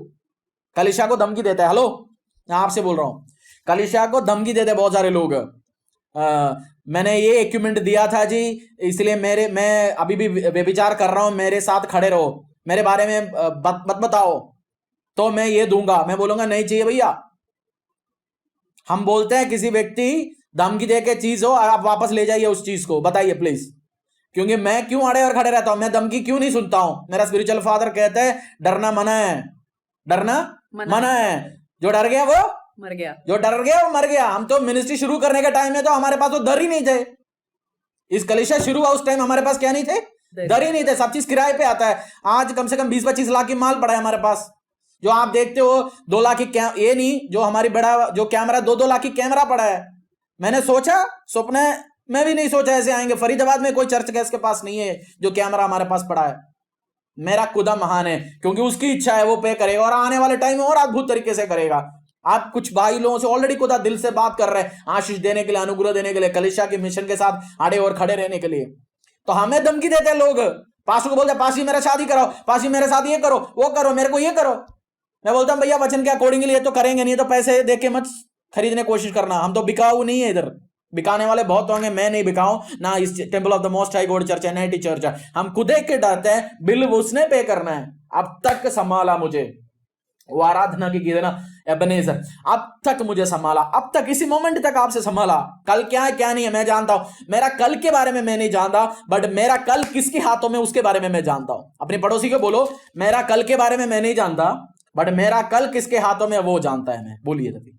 कलीसिया को धमकी देते हैं। हेलो, मैं आपसे बोल रहा हूं, कलीसिया को धमकी देते बहुत सारे लोग। मैंने ये इक्विपमेंट दिया था जी, इसलिए मैं अभी भी व्यभिचार कर रहा हूं, मेरे साथ खड़े रहो, मेरे बारे में मत बताओ, तो मैं ये दूंगा। मैं बोलूंगा नहीं चाहिए भैया। हम बोलते हैं किसी व्यक्ति धमकी दे के चीज हो, आप वापस ले जाइए उस चीज को, बताइए प्लीज। क्योंकि मैं क्यों अड़े और खड़े रहता हूं? मैं धमकी क्यों नहीं सुनता हूं? मेरा स्पिरिचुअल फादर कहते हैं डरना मना है, डरना मना है। जो डर गया वो मर गया, जो डर गया वो मर गया। हम तो मिनिस्ट्री शुरू करने के टाइम में तो हमारे पास तो डर ही नहीं थे। इस कलीसिया शुरू हुआ उस टाइम हमारे पास क्या नहीं थे? डर ही नहीं थे। सब चीज किराए पे आता है। आज कम से कम 20-25 लाख की माल पड़ा है हमारे पास। जो आप देखते हो 2 लाख की ये नहीं, जो हमारी बड़ा जो कैमरा 2-2 लाख की कैमरा पड़ा है। मैंने सोचा, सपने में भी नहीं सोचा ऐसे आएंगे। फरीदाबाद में कोई चर्च गैस के पास नहीं है जो कैमरा हमारे पास पड़ा है। मेरा खुदा महान है, क्योंकि उसकी इच्छा है वो पे करेगा, और आने वाले टाइम में और अद्भुत तरीके से करेगा। आप कुछ भाई लोगों से ऑलरेडी खुदा दिल से बात कर रहे हैं, आशीष देने के लिए, अनुग्रह देने के लिए, कलीसिया के मिशन के साथ आड़े और खड़े रहने के लिए। तो हमें धमकी देते हैं लोग। पास्टर को बोलते हैं पासी मेरा शादी कराओ, पासी मेरे साथ ये करो, वो करो, मेरे को ये करो। मैं बोलता हूं भैया वचन के अकॉर्डिंगली ये तो करेंगे, नहीं तो पैसे देके मत खरीदने कोशिश करना। हम तो बिकाऊ नहीं है, इधर बिकाने वाले बहुत होंगे, मैं नहीं बिकाऊं ना। इस temple of the most high God church है, नाइटी चर्च है। हम खुद के डरते हैं, बिल उसने पे करना है। अब तक संभाला मुझे वो आराधना की गीत है ना, एबनेजर, अब तक मुझे संभाला, अब तक इसी मोमेंट तक आपसे संभाला। कल क्या है क्या नहीं है मैं जानता हूं। मेरा कल के बारे में मैं नहीं जानता, बट मेरा कल किसके हाथों में उसके बारे में मैं जानता हूं। अपने पड़ोसी को बोलो, मेरा कल के बारे में मैं नहीं जानता, बट मेरा कल किसके हाथों में वो जानता है। मैं बोलिए रवि।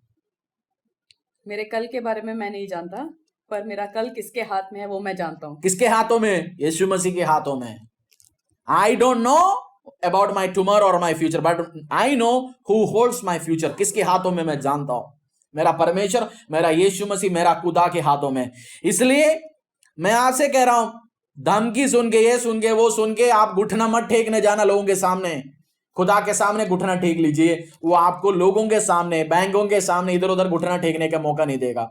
मेरे कल के बारे में मैं नहीं जानता, पर मेरा कल किसके हाथ में है वो मैं जानता हूं। किसके हाथों में? यीशु मसीह के हाथों में। I don't know about my tomorrow और my future, but I know who holds my future. किसके हाथों में मैं जानता हूं। मेरा परमेश्वर, मेरा यीशु मसीह, मेरा खुदा के हाथों में। इसलिए मैं आपसे कह रहा हूं, धमकी सुन के, ये सुन के, वो सुन के आप घुटना मत टेकने जाना लोगों के सामने। खुदा के सामने घुटना टेक लीजिए, वो आपको लोगों के सामने, बैंकों के सामने इधर उधर घुटना टेकने का मौका नहीं देगा।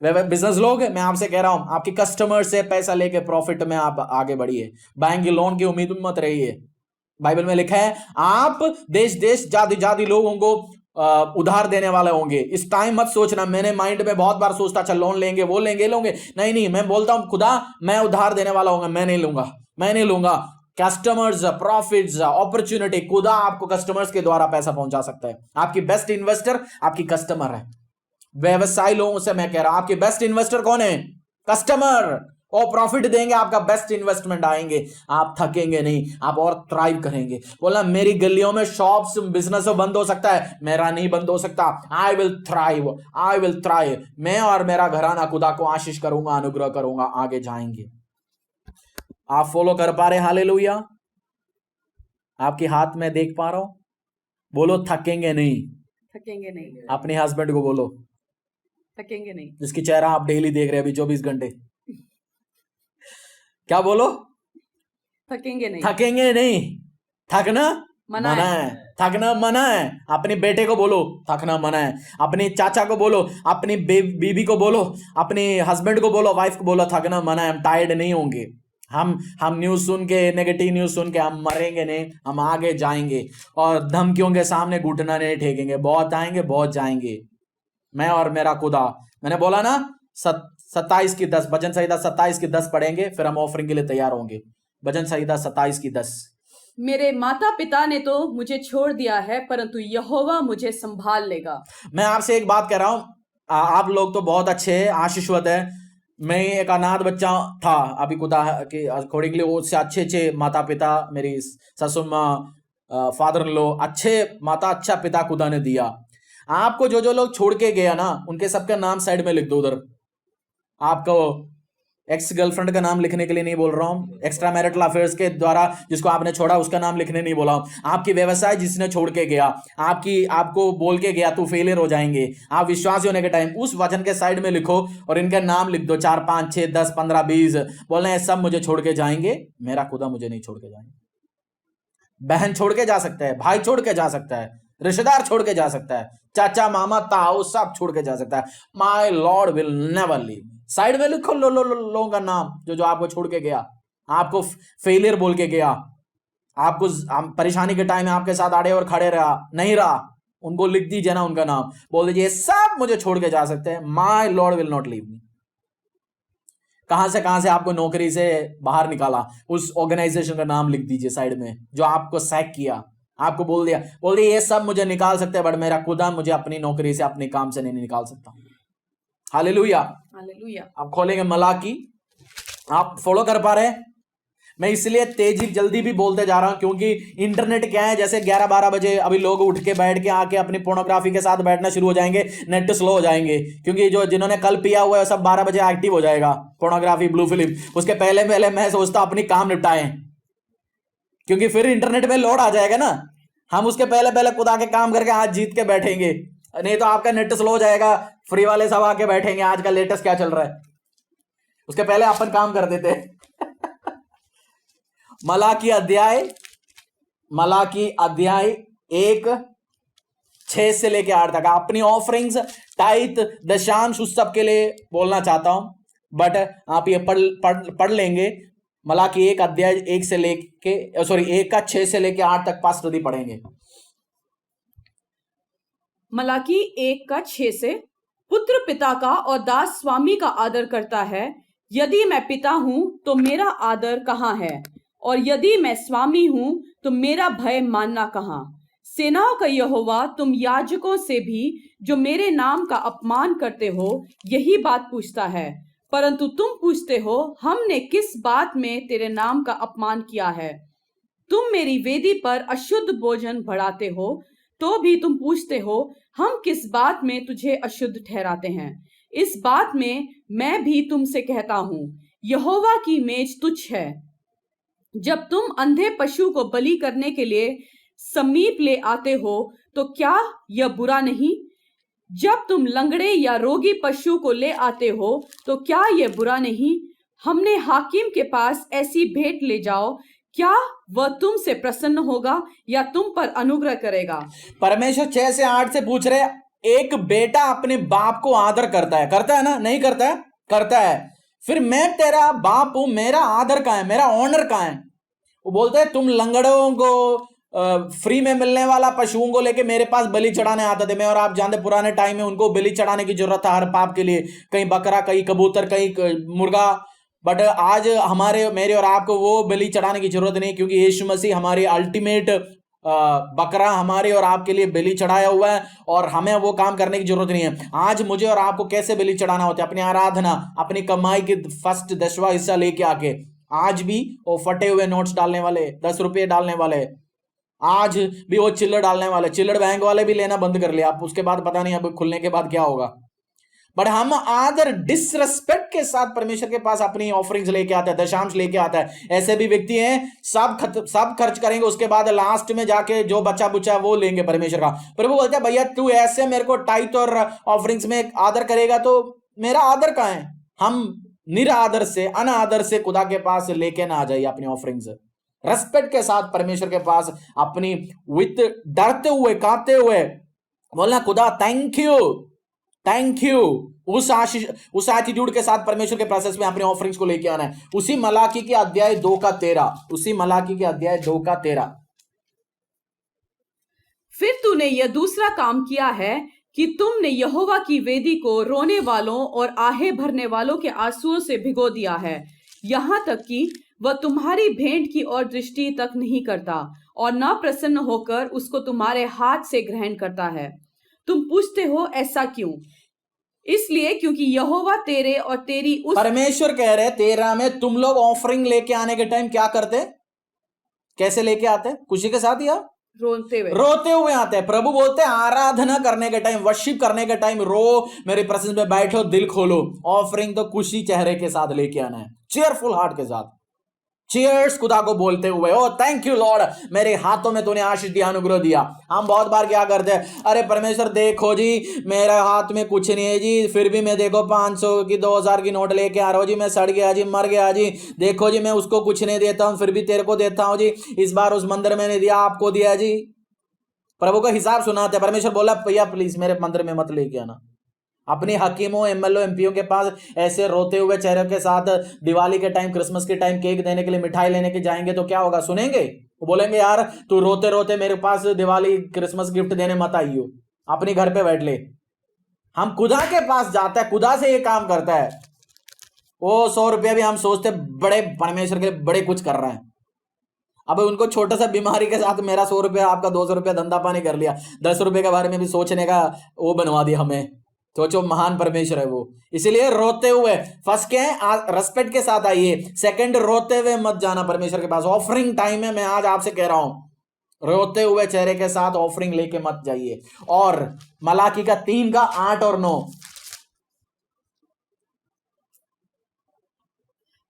वे बिजनेस लोग, मैं आपसे कह रहा हूं, आपकी कस्टमर से पैसा लेके प्रॉफिट में आप आगे बढ़िए। बैंक की लोन की उम्मीद मत रहिए। बाइबल में लिखा है आप देश देश जाति जाति लोगों को उधार देने वाले होंगे। इस टाइम मत सोचना, मैंने माइंड में बहुत बार सोचता अच्छा लोन लेंगे, वो लेंगे, लोगे नहीं नहीं। मैं बोलता हूं खुदा मैं उधार देने वाला हूँ, मैं नहीं लूंगा, मैं नहीं लूंगा। कस्टमर्स, प्रॉफिट्स, अपॉर्चुनिटी, खुदा आपको कस्टमर्स के द्वारा पैसा पहुंचा सकता है। आपकी बेस्ट इन्वेस्टर आपकी कस्टमर है। व्यवसायी लोगों से मैं कह रहा हूं, आपकी बेस्ट इन्वेस्टर कौन है? कस्टमर। और प्रॉफिट देंगे, आपका बेस्ट इन्वेस्टमेंट आएंगे, आप थकेंगे नहीं, आप और थ्राइव करेंगे। बोला मेरी गलियों में शॉप्स, बिजनेस बंद हो सकता है, मेरा नहीं बंद हो सकता। I will thrive, I will thrive. मैं और मेरा घराना खुदा को आशीष करूंगा, अनुग्रह करूंगा, आगे जाएंगे। आप फॉलो कर पा रहे? हालेलुया। आपके हाथ में देख पा रहा हूं। बोलो थकेंगे नहीं। थकेंगे नहीं। अपने हस्बैंड को बोलो थकेंगे नहीं, जिसकी चेहरा आप डेली देख रहे हैं अभी 24 घंटे। क्या बोलो? थकेंगे नहीं। थकेंगे नहीं। थकना मना है। थकना मना है। अपने बेटे को बोलो थकना मना है। अपने चाचा को बोलो, अपनी बीबी को बोलो, अपने हस्बैंड को बोलो, वाइफ को बोलो थकना मना है। हम टायर्ड नहीं होंगे। हम न्यूज सुन के, नेगेटिव न्यूज सुन के हम मरेंगे नहीं, हम आगे जाएंगे। और धमकियों के सामने घुटना नहीं ठेकेंगे। बहुत आएंगे, बहुत जाएंगे। मैं और मेरा खुदा, मैंने बोला ना 27 की 10, भजन संहिता 27 की 10 पढ़ेंगे, फिर हम ऑफरिंग के लिए तैयार होंगे। भजन संहिता 27 की 10। मेरे माता पिता ने तो मुझे छोड़ दिया है, परंतु यहोवा मुझे संभाल लेगा। मैं आपसे एक बात कह रहा हूं, आप लोग तो बहुत अच्छे हैं, आशीषवत है। मैं एक अनाथ बच्चा था, अभी खुदा के अकॉर्डिंगली उससे अच्छे माता पिता, मेरी ससुर माँ, फादर इन लॉ, अच्छे माता, अच्छा पिता खुदा ने दिया। आपको जो जो लोग छोड़ के गया ना, उनके सबके नाम साइड में लिख दो उधर। आपको एक्स गर्लफ्रेंड का नाम लिखने के लिए नहीं बोल रहा हूं, एक्स्ट्रा मैरिटल अफेयर्स के द्वारा जिसको आपने छोड़ा उसका नाम लिखने नहीं बोला हूं, आपकी व्यवसाय जिसने छोड़ के गया, आपको बोल के गया तू फेलियर हो जाएंगे, आप विश्वासी होने के टाइम उस वचन के साइड में लिखो और इनका नाम लिख दो 4 5 6 10 15 20। बोल रहे हैं सब मुझे छोड़ के जाएंगे, मेरा खुदा मुझे नहीं छोड़ के जाएंगे। बहन छोड़ के जा सकता है, भाई छोड़ के जा सकता है, रिश्तेदार छोड़ के जा सकता है, चाचा मामा ताऊ सब छोड़ के जा सकता है, my Lord will never leave. Side में लिखो लोगों का नाम जो आपको छोड़ के गया, आपको फेलियर बोल के गया, आपको परेशानी के टाइम में आपके साथ आड़े और खड़े रहा नहीं रहा, उनको लिख दीजिए ना उनका नाम, बोल दीजिए सब मुझे छोड़ के जा सकते हैं, my Lord will not leave me. कहां से आपको नौकरी से बाहर निकाला, उस ऑर्गेनाइजेशन का नाम लिख दीजिए साइड में, जो आपको सैक किया, आपको बोल दिया ये सब मुझे निकाल सकते हैं बट मेरा खुदा मुझे अपनी नौकरी से अपने काम से नहीं निकाल सकता। Hallelujah hallelujah. आप खोलेंगे मलाकी, आप फॉलो कर पा रहे हैं? मैं इसलिए तेजी जल्दी भी बोलते जा रहा हूं क्योंकि इंटरनेट क्या है, जैसे 11-12 बजे अभी लोग उठ के बैठ के आके अपनी पोर्नोग्राफी के साथ बैठना शुरू हो जाएंगे, नेट स्लो हो जाएंगे क्योंकि जिन्होंने कल पिया हुआ है सब 12 बजे एक्टिव हो जाएगा पोर्नोग्राफी ब्लू फिल्म। उसके पहले मैं सोचता अपनी काम निपटाएं क्योंकि फिर इंटरनेट पे लोड आ जाएगा ना, हम उसके पहले खुदा के काम करके आज जीत के बैठेंगे, नहीं तो आपका नेट स्लो हो जाएगा, फ्री वाले सब आके बैठेंगे आज का लेटेस्ट क्या चल रहा है, उसके पहले अपन काम कर देते। मलाकी अध्याय 1:6 से लेके 8 तक अपनी ऑफरिंग्स टाइथ दशांश उस सब के लिए बोलना चाहता हूं, बट आप ये पढ़ लेंगे। मलाकी 1:1 से लेके 1:6 से लेके 8 तक पास यदि पढ़ेंगे। मलाकी 1:6 से, पुत्र पिता का और दास स्वामी का आदर करता है। यदि मैं पिता हूं तो मेरा आदर कहाँ है, और यदि मैं स्वामी हूं तो मेरा भय मानना कहाँ। सेनाओं का यहोवा तुम याजकों से भी जो मेरे नाम का अपमान करते हो यही बात पूछता है, परंतु तुम पूछते हो हमने किस बात में तेरे नाम का अपमान किया है। तुम मेरी वेदी पर अशुद्ध भोजन बढ़ाते हो तो भी तुम पूछते हो हम किस बात में तुझे अशुद्ध ठहराते हैं। इस बात में मैं भी तुमसे कहता हूं, यहोवा की मेज तुच्छ है। जब तुम अंधे पशु को बलि करने के लिए समीप ले आते हो तो क्या यह बुरा नहीं? जब तुम लंगड़े या रोगी पशु को ले आते हो तो क्या यह बुरा नहीं? हमने हाकिम के पास ऐसी भेंट ले जाओ, क्या वह तुमसे प्रसन्न होगा या तुम पर अनुग्रह करेगा? परमेश्वर 6 से 8 से पूछ रहे, एक बेटा अपने बाप को आदर करता है ना? नहीं करता है? करता है। फिर मैं तेरा बाप हूं, मेरा आदर कहां है, मेरा ऑनर कहां है? वो बोलते हैं तुम लंगड़ों को फ्री में मिलने वाला पशुओं को लेके मेरे पास बलि चढ़ाने आते थे। मैं और आप जानते पुराने टाइम में उनको बलि चढ़ाने की जरूरत था हर पाप के लिए, कहीं बकरा, कहीं कबूतर, कहीं मुर्गा। बट आज मेरे और आपको वो बलि चढ़ाने की जरूरत नहीं, क्योंकि यीशु मसीह हमारी अल्टीमेट बकरा हमारे और आपके लिए बलि चढ़ाया हुआ है और हमें वो काम करने की जरूरत नहीं है। आज मुझे और आपको कैसे बलि चढ़ाना होता है? अपनी आराधना, अपनी कमाई की फर्स्ट 10वां हिस्सा लेके आके। आज भी वो फटे हुए नोट्स डालने वाले, 10 रुपये डालने वाले, आज भी वो चिल्लर डालने वाले, चिल्लर बैंक वाले भी लेना बंद कर लिया। आप उसके बाद पता नहीं अब खुलने के बाद क्या होगा। बट हम आदर डिसरेस्पेक्ट के साथ परमेश्वर के पास अपनी ऑफरिंग्स लेके आता है, दशांश लेके आता है। ऐसे भी व्यक्ति हैं सब खर्च करेंगे, उसके बाद लास्ट में जाके जो बचा बुचा वो लेंगे परमेश्वर का। प्रभु बोलते हैं भैया तू ऐसे मेरे को टाइट और ऑफरिंग्स में आदर करेगा तो मेरा आदर कहां है? हम निरादर से, अनादर से खुदा के पास लेके ना आ जाइए अपनी ऑफरिंग्स। रेस्पेक्ट के साथ परमेश्वर के पास अपनी विथ डरते हुए, कांपते हुए बोलना खुदा थैंक यू। उस एटीट्यूड के साथ परमेश्वर के प्रोसेस में अपने ऑफरिंग्स को लेके आना है। उसी मलाकी के अध्याय 2:13 फिर तूने यह दूसरा काम किया है कि तुमने यहोवा की वेदी को रोने वालों और आहे भरने वालों के आंसुओं से भिगो दिया है, यहां तक कि वह तुम्हारी भेंट की ओर दृष्टि तक नहीं करता और न प्रसन्न होकर उसको तुम्हारे हाथ से ग्रहण करता है। तुम पूछते हो ऐसा क्यों? इसलिए क्योंकि यहोवा तेरे और तेरी उस परमेश्वर कह रहे 13 में तुम लोग ऑफरिंग लेके आने के टाइम क्या करते? कैसे लेके आते? खुशी के साथ या रोते हुए आते हैं। प्रभु बोलते हैं आराधना करने के टाइम, वर्शिप करने के टाइम रो, मेरे प्रेजेंस में बैठो, दिल खोलो। ऑफरिंग तो खुशी चेहरे के साथ लेके आना है, चेयरफुल हार्ट के साथ। चीयर्स खुदा को बोलते हुए, ओ थैंक यू लॉर्ड, मेरे हाथों में तूने आशीष दिया, अनुग्रह दिया। हम बहुत बार क्या करते हैं, अरे परमेश्वर देखो जी मेरे हाथ में कुछ नहीं है जी, फिर भी मैं देखो 500 की 2000 की नोट लेके आ रहा हूँ जी, मैं सड़ गया जी, मर गया जी, देखो जी मैं उसको कुछ नहीं देता हूँ, फिर भी तेरे को देता हूँ जी, इस बार उस मंदिर में नहीं दिया, आपको दिया जी। प्रभु का हिसाब सुनाते हैं। परमेश्वर बोला भैया प्लीज मेरे मंदिर में मत लेके आना। अपनी हकीमों, एमएलओ, एमपीओ के पास ऐसे रोते हुए चेहरे के साथ दिवाली के टाइम, क्रिसमस के टाइम केक देने के लिए, मिठाई लेने के जाएंगे तो क्या होगा, सुनेंगे? वो बोलेंगे यार तू रोते रोते मेरे पास दिवाली क्रिसमस गिफ्ट देने मत आइयो, अपनी घर पे बैठ ले। हम खुदा के पास जाता है, खुदा से ये काम करता है। वो 100 रुपया भी हम सोचते बड़े परमेश्वर के बड़े कुछ कर रहे हैं। अब उनको छोटा सा बीमारी के साथ मेरा 100 रुपया, आपका 200 रुपया धंधा पानी कर लिया, 10 रुपए के बारे में भी सोचने का वो बनवा दिया हमें। सोचो महान परमेश्वर है वो। इसीलिए रोते हुए, फर्स्ट क्या है, रेस्पेक्ट के साथ आइए। सेकंड, रोते हुए मत जाना परमेश्वर के पास। ऑफरिंग टाइम है, मैं आज आपसे कह रहा हूं रोते हुए चेहरे के साथ ऑफरिंग लेके मत जाइए। और मलाकी का 3 का 8 और 9,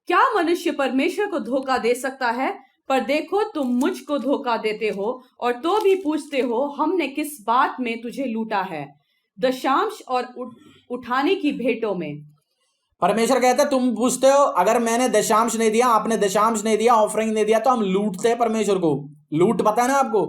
क्या मनुष्य परमेश्वर को धोखा दे सकता है? पर देखो तुम मुझको धोखा देते हो और तो भी पूछते हो हमने किस बात में तुझे लूटा है? दशांश और उठाने की भेंटों में। परमेश्वर कहता है तुम पूछते हो, अगर मैंने दशांश नहीं दिया, आपने दशांश नहीं दिया, ऑफरिंग नहीं दिया, तो हम लूटते हैं परमेश्वर को। लूट पता है ना आपको,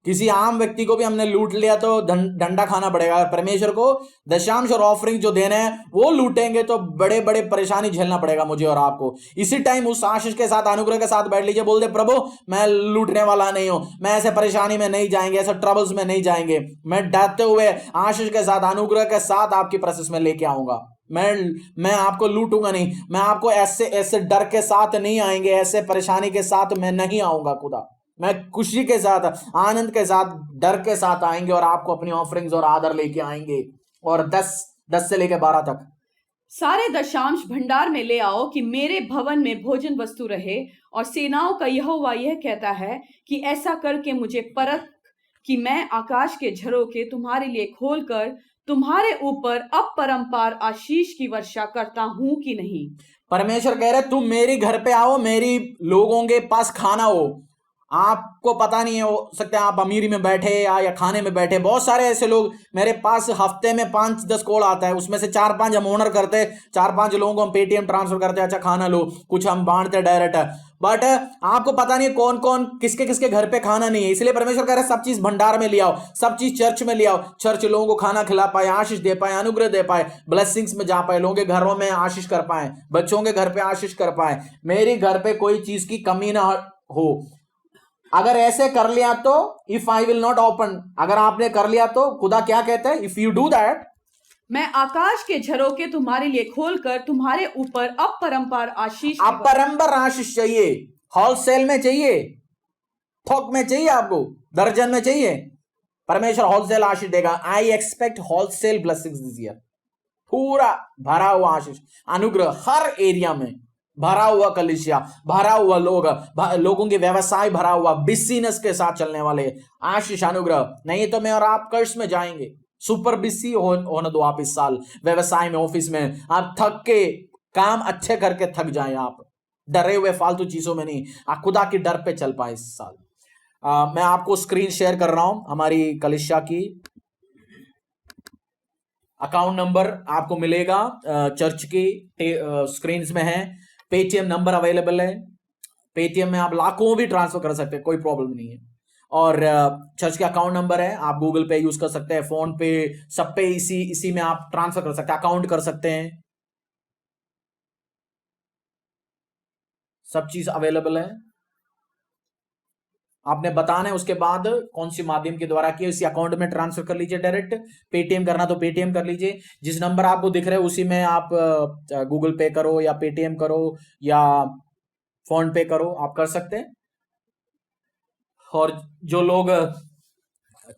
किसी आम व्यक्ति को भी हमने लूट लिया तो डंडा खाना पड़ेगा। परमेश्वर को दशांश और ऑफरिंग जो देने हैं वो लूटेंगे तो बड़े बड़े परेशानी झेलना पड़ेगा मुझे और आपको। इसी टाइम उस आशीष के साथ, अनुग्रह के साथ बैठ लीजिए, बोल दे प्रभु मैं लूटने वाला नहीं हूं, मैं ऐसे परेशानी में नहीं जाएंगे, ऐसे ट्रबल्स में नहीं जाएंगे, मैं डरते हुए आशीष के साथ, अनुग्रह के साथ आपकी प्रेजेंस में लेके आऊंगा। मैं आपको लूटूंगा नहीं, मैं आपको ऐसे ऐसे डर के साथ नहीं आएंगे, ऐसे परेशानी के साथ मैं नहीं आऊंगा खुदा। मैं खुशी के साथ, आनंद के साथ, डर के साथ आएंगे और आपको अपनी ऑफरिंग्स और आदर लेके आएंगे। और 10 से लेके 12 तक सारे दशांश भंडार में ले आओ कि मेरे भवन में भोजन वस्तु रहे। और सेनाओं का यहोवा यह कहता है कि ऐसा करके मुझे परख कि मैं आकाश के झरोखे तुम्हारे लिए खोलकर तुम्हारे ऊपर अपरंपार आशीष की वर्षा करता हूं कि नहीं। परमेश्वर कह रहे तुम मेरी घर पे आओ, मेरी लोगों के पास खाना हो। आपको पता नहीं है, हो सकता है आप अमीरी में बैठे या खाने में बैठे। बहुत सारे ऐसे लोग मेरे पास हफ्ते में 5-10 कॉल आता है, उसमें से 4-5 हम ओनर करते, 4-5 लोगों को हम पेटीएम ट्रांसफर करते, अच्छा खाना लो, कुछ हम बांटते डायरेक्ट। बट आपको पता नहीं कौन कौन किसके किसके घर पे खाना नहीं है। इसलिए परमेश्वर कह रहे सब चीज भंडार में ले आओ, सब चीज चर्च में ले आओ, चर्च लोगों को खाना खिला पाए, आशीष दे पाए, अनुग्रह दे पाए, ब्लेसिंग्स में जा पाए, लोगों के घरों में आशीष कर पाए, बच्चों के घर पे आशीष कर पाए, मेरी घर पे कोई चीज की कमी ना हो। अगर ऐसे कर लिया तो if I will not open, अगर आपने कर लिया तो खुदा क्या कहते हैं, इफ यू डू दैट मैं आकाश के झरोखे तुम्हारे लिए खोलकर तुम्हारे ऊपर अपरंपार आशीष अपरंपार आशीष चाहिए। होलसेल में चाहिए, थोक में चाहिए, आपको दर्जन में चाहिए, परमेश्वर होलसेल आशीष देगा। I expect wholesale blessings this year. पूरा भरा हुआ आशीष, अनुग्रह हर एरिया में भरा हुआ, कलिसिया भरा हुआ, लोगों के व्यवसाय भरा हुआ, बिजीनेस के साथ चलने वाले आशीष, अनुग्रह। नहीं तो मैं और आप कर्ज में जाएंगे। सुपर बिजी होने दो आप इस साल, व्यवसाय में, ऑफिस में। आप थक के, काम अच्छे करके थक जाएं, आप डरे हुए फालतू चीजों में नहीं, आप खुदा की डर पे चल पाए इस साल। मैं आपको स्क्रीन शेयर कर रहा हूं हमारी कलिसिया की। अकाउंट नंबर आपको मिलेगा चर्च की स्क्रीन में है। पेटीएम नंबर अवेलेबल है, पेटीएम में आप लाखों भी ट्रांसफर कर सकते हैं, कोई प्रॉब्लम नहीं है। और चर्च का अकाउंट नंबर है, आप गूगल पे यूज कर सकते हैं, फोन पे, सब पे इसी में आप ट्रांसफर कर सकते हैं, अकाउंट कर सकते हैं, सब चीज अवेलेबल है। आपने बताना है, उसके बाद कौन सी माध्यम के द्वारा किया, इसी अकाउंट में ट्रांसफर कर लीजिए डायरेक्ट। पेटीएम करना तो पेटीएम कर लीजिए, जिस नंबर आपको दिख रहा है उसी में आप गूगल पे करो या पेटीएम करो या फोन पे करो, आप कर सकते हैं। और जो लोग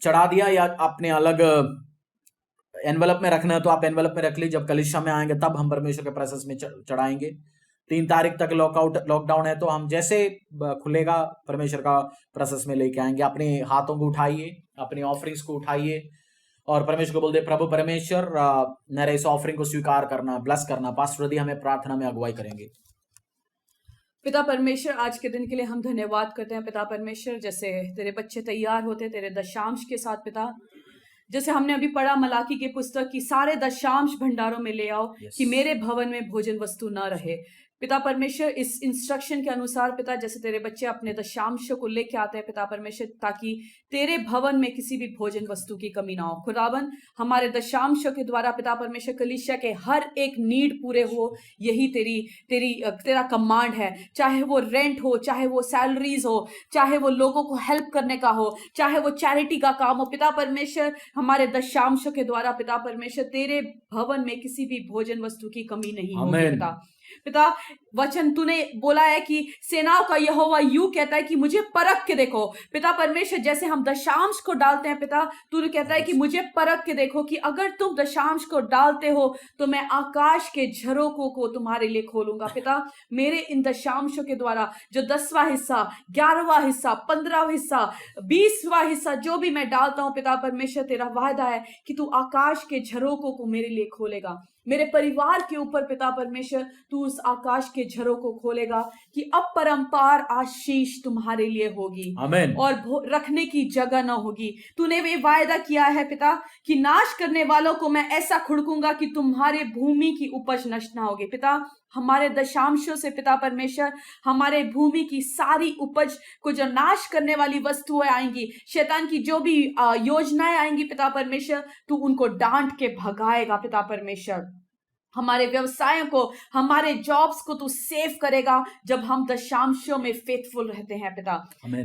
चढ़ा दिया या अपने अलग एनवेलप में रखना है तो आप एनवेलप में रख लीजिए, जब कलिसिया में आएंगे तब हम परमेश्वर के प्रेजेंस में चढ़ाएंगे। 3 तारीख तक लॉकडाउन है, तो हम जैसे खुलेगा परमेश्वर का प्रोसेस में लेके आएंगे। अपने हाथों को उठाइए, अपनी ऑफरिंग्स को उठाइए और परमेश्वर को बोल दे, प्रभु परमेश्वर मेरे इस ऑफरिंग को स्वीकार करना, ब्लेस करना। पास्टर यदि हमें प्रार्थना में अगुवाई करेंगे। पिता परमेश्वर, आज के दिन के लिए हम धन्यवाद करते हैं पिता परमेश्वर। जैसे तेरे बच्चे तैयार होते तेरे दशांश के साथ पिता, जैसे हमने अभी पढ़ा मलाकी की पुस्तक की, सारे दशांश भंडारों में ले आओ कि मेरे भवन में भोजन वस्तु न रहे। पिता परमेश्वर, इस इंस्ट्रक्शन के अनुसार पिता, जैसे तेरे बच्चे अपने दशांश को लेके आते हैं पिता परमेश्वर, ताकि तेरे भवन में किसी भी भोजन वस्तु की कमी ना हो। खुदावन, हमारे दशांश के द्वारा पिता परमेश्वर कलीसिया के हर एक नीड पूरे हो, यही तेरा कमांड है। चाहे वो रेंट हो, चाहे वो सैलरीज हो, चाहे वो लोगों को हेल्प करने का हो, चाहे वो चैरिटी का काम हो, पिता परमेश्वर हमारे दशांश के द्वारा पिता परमेश्वर तेरे भवन में किसी भी भोजन वस्तु की कमी नहीं होगी पिता। वचन तूने बोला है कि सेनाओं का यहोवा यूं कहता है कि मुझे परख के देखो। पिता परमेश्वर, जैसे हम दशांश को डालते हैं पिता, तू कहता है कि मुझे परख के देखो कि अगर तुम दशांश को डालते हो तो मैं आकाश के झरोकों को तुम्हारे लिए खोलूंगा। पिता, मेरे इन दशांशों के द्वारा जो 10वां हिस्सा, 11वां हिस्सा, 15वां हिस्सा, 20वां हिस्सा जो भी मैं डालता हूं पिता परमेश्वर, तेरा वायदा है कि तू आकाश के झरोकों को मेरे लिए खोलेगा। मेरे परिवार के ऊपर पिता परमेश्वर तू उस आकाश के झरों को खोलेगा कि अपरंपार आशीष तुम्हारे लिए होगी। आमीन। और रखने की जगह ना होगी। तूने वे वायदा किया है पिता कि नाश करने वालों को मैं ऐसा खुड़कूंगा कि तुम्हारे भूमि की उपज नष्ट ना होगी। पिता, हमारे दशांशों से पिता परमेश्वर हमारे भूमि की सारी उपज को जो नाश करने वाली वस्तुएं आएंगी, शैतान की जो भी योजनाएं आएंगी पिता परमेश्वर, तू उनको डांट के भगाएगा पिता परमेश्वर। हमारे व्यवसायों को, हमारे जॉब्स को तू सेव करेगा जब हम दशांशों में फेथफुल रहते हैं पिता।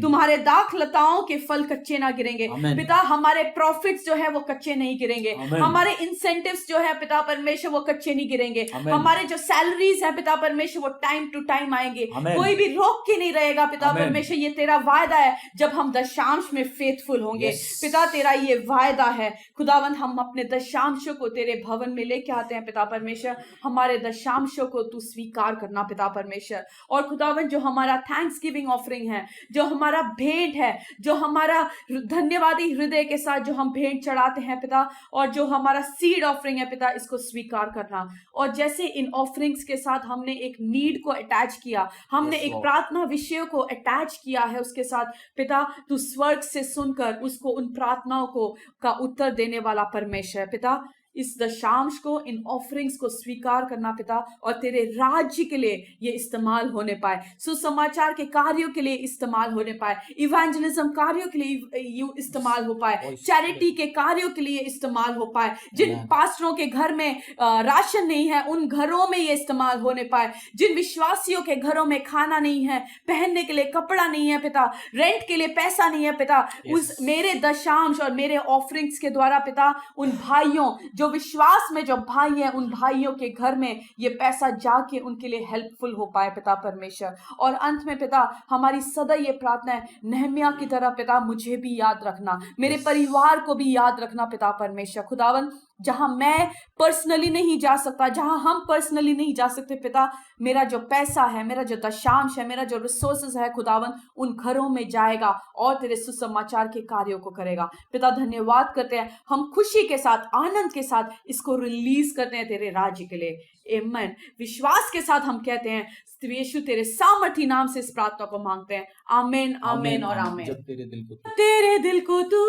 तुम्हारे दाखलताओं के फल कच्चे ना गिरेंगे पिता। हमारे प्रॉफिट्स जो है वो कच्चे नहीं गिरेंगे। हमारे इंसेंटिव्स जो है पिता परमेश्वर वो कच्चे नहीं गिरेंगे। हमारे जो सैलरीज है पिता परमेश्वर वो टाइम टू टाइम आएंगे। कोई भी रोक के नहीं रहेगा पिता परमेश्वर। ये तेरा वायदा है जब हम दशांश में फेथफुल होंगे पिता। तेरा ये वायदा है खुदावंद। हम अपने दशांशों को तेरे भवन में लेके आते हैं पिता परमेश्वर। हमारे दशांशों को तू स्वीकार करना पिता परमेश्वर। और खुदावंद, जो हमारा थैंक्स गिविंग ऑफरिंग है, जो हमारा भेंट है, जो हमारा धन्यवादी हृदय के साथ जो हम भेंट चढ़ाते हैं पिता, और जो हमारा सीड ऑफरिंग है पिता, इसको स्वीकार करना। और जैसे इन ऑफरिंग्स के साथ हमने एक नीड को अटैच किया, हमने एक प्रार्थना विषय को अटैच किया है उसके साथ पिता, तू स्वर्ग से सुनकर उसको, उन प्रार्थनाओं को का उत्तर देने वाला परमेश्वर पिता। इस दशांश को, इन ऑफरिंग्स को स्वीकार करना पिता, और तेरे राज्य के लिए ये इस्तेमाल होने पाए, सुसमाचार के कार्यों के लिए इस्तेमाल होने पाए, इवेंजलिज्म कार्यों के लिए इस्तेमाल हो पाए, चैरिटी के कार्यों के लिए इस्तेमाल हो पाए। जिन पास्टरों के घर में राशन नहीं है उन घरों में ये इस्तेमाल होने पाए। जिन विश्वासियों के घरों में खाना नहीं है, पहनने के लिए कपड़ा नहीं है पिता, रेंट के लिए पैसा नहीं है पिता, उस मेरे दशांश और मेरे ऑफरिंग्स के द्वारा पिता, उन भाइयों जो विश्वास में जो भाई हैं, उन भाइयों के घर में ये पैसा जाके उनके लिए हेल्पफुल हो पाए पिता परमेश्वर। और अंत में पिता, हमारी सदा ये प्रार्थना है, नहम्याह की तरह पिता मुझे भी याद रखना, मेरे परिवार को भी याद रखना पिता परमेश्वर। खुदावन, जहां मैं पर्सनली नहीं जा सकता, जहां हम पर्सनली नहीं जा सकते पिता, मेरा जो पैसा है, मेरा जो दशांश है, मेरा जो रिसोर्सेज है खुदावन, उन घरों में जाएगा और तेरे सुसमाचार के कार्यों को करेगा पिता। धन्यवाद करते हैं, हम खुशी के साथ, आनंद के साथ इसको रिलीज करते हैं तेरे राज्य के लिए। आमीन। विश्वास के साथ हम कहते हैं, यीशु तेरे सामर्थी नाम से इस प्रार्थना को मांगते हैं। आमीन, आमीन और आमीन। जब तेरे दिल को तू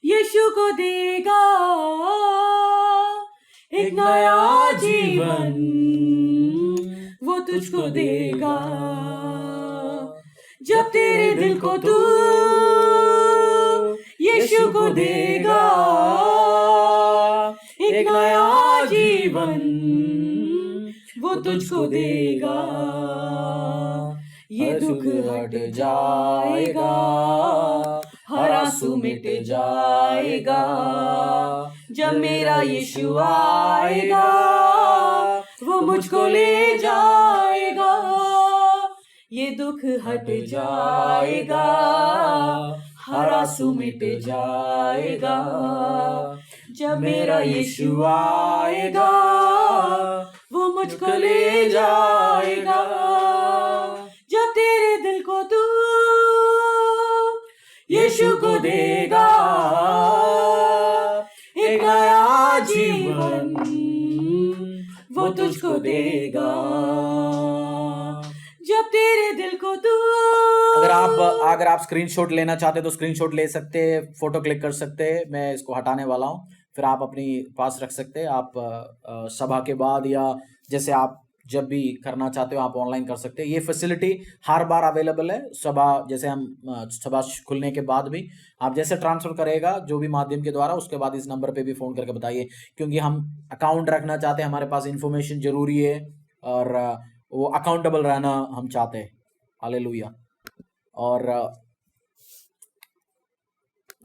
यीशु को देगा एक नया जीवन, वो तुझको देगा। जब तेरे दिल को तू यीशु को देगा एक नया जीवन, वो तुझको देगा। ये दुख हट जाएगा, हर आंसू मिट जाएगा, जब मेरा यीशु आएगा वो मुझको ले जाएगा। ये दुख हट जाएगा, हर आंसू मिट जाएगा, जब मेरा यीशु आएगा वो मुझको ले जाएगा। जब तेरे दिल को तू यीशु को देगा, एक नया जीवन वो तुझको देगा। जब तेरे दिल को तू अगर आप स्क्रीनशॉट लेना चाहते तो स्क्रीनशॉट ले सकते हैं, फोटो क्लिक कर सकते हैं। मैं इसको हटाने वाला हूँ, फिर आप अपनी पास रख सकते हैं। आप सभा के बाद या जैसे आप जब भी करना चाहते हो आप ऑनलाइन कर सकते हैं। ये फैसिलिटी हर बार अवेलेबल है। सभा जैसे हम सभा खुलने के बाद भी आप जैसे ट्रांसफर करेगा जो भी माध्यम के द्वारा, उसके बाद इस नंबर पे भी फ़ोन करके बताइए, क्योंकि हम अकाउंट रखना चाहते हैं। हमारे पास इंफॉर्मेशन ज़रूरी है और वो अकाउंटेबल रहना हम चाहते हैं। हालेलुया। और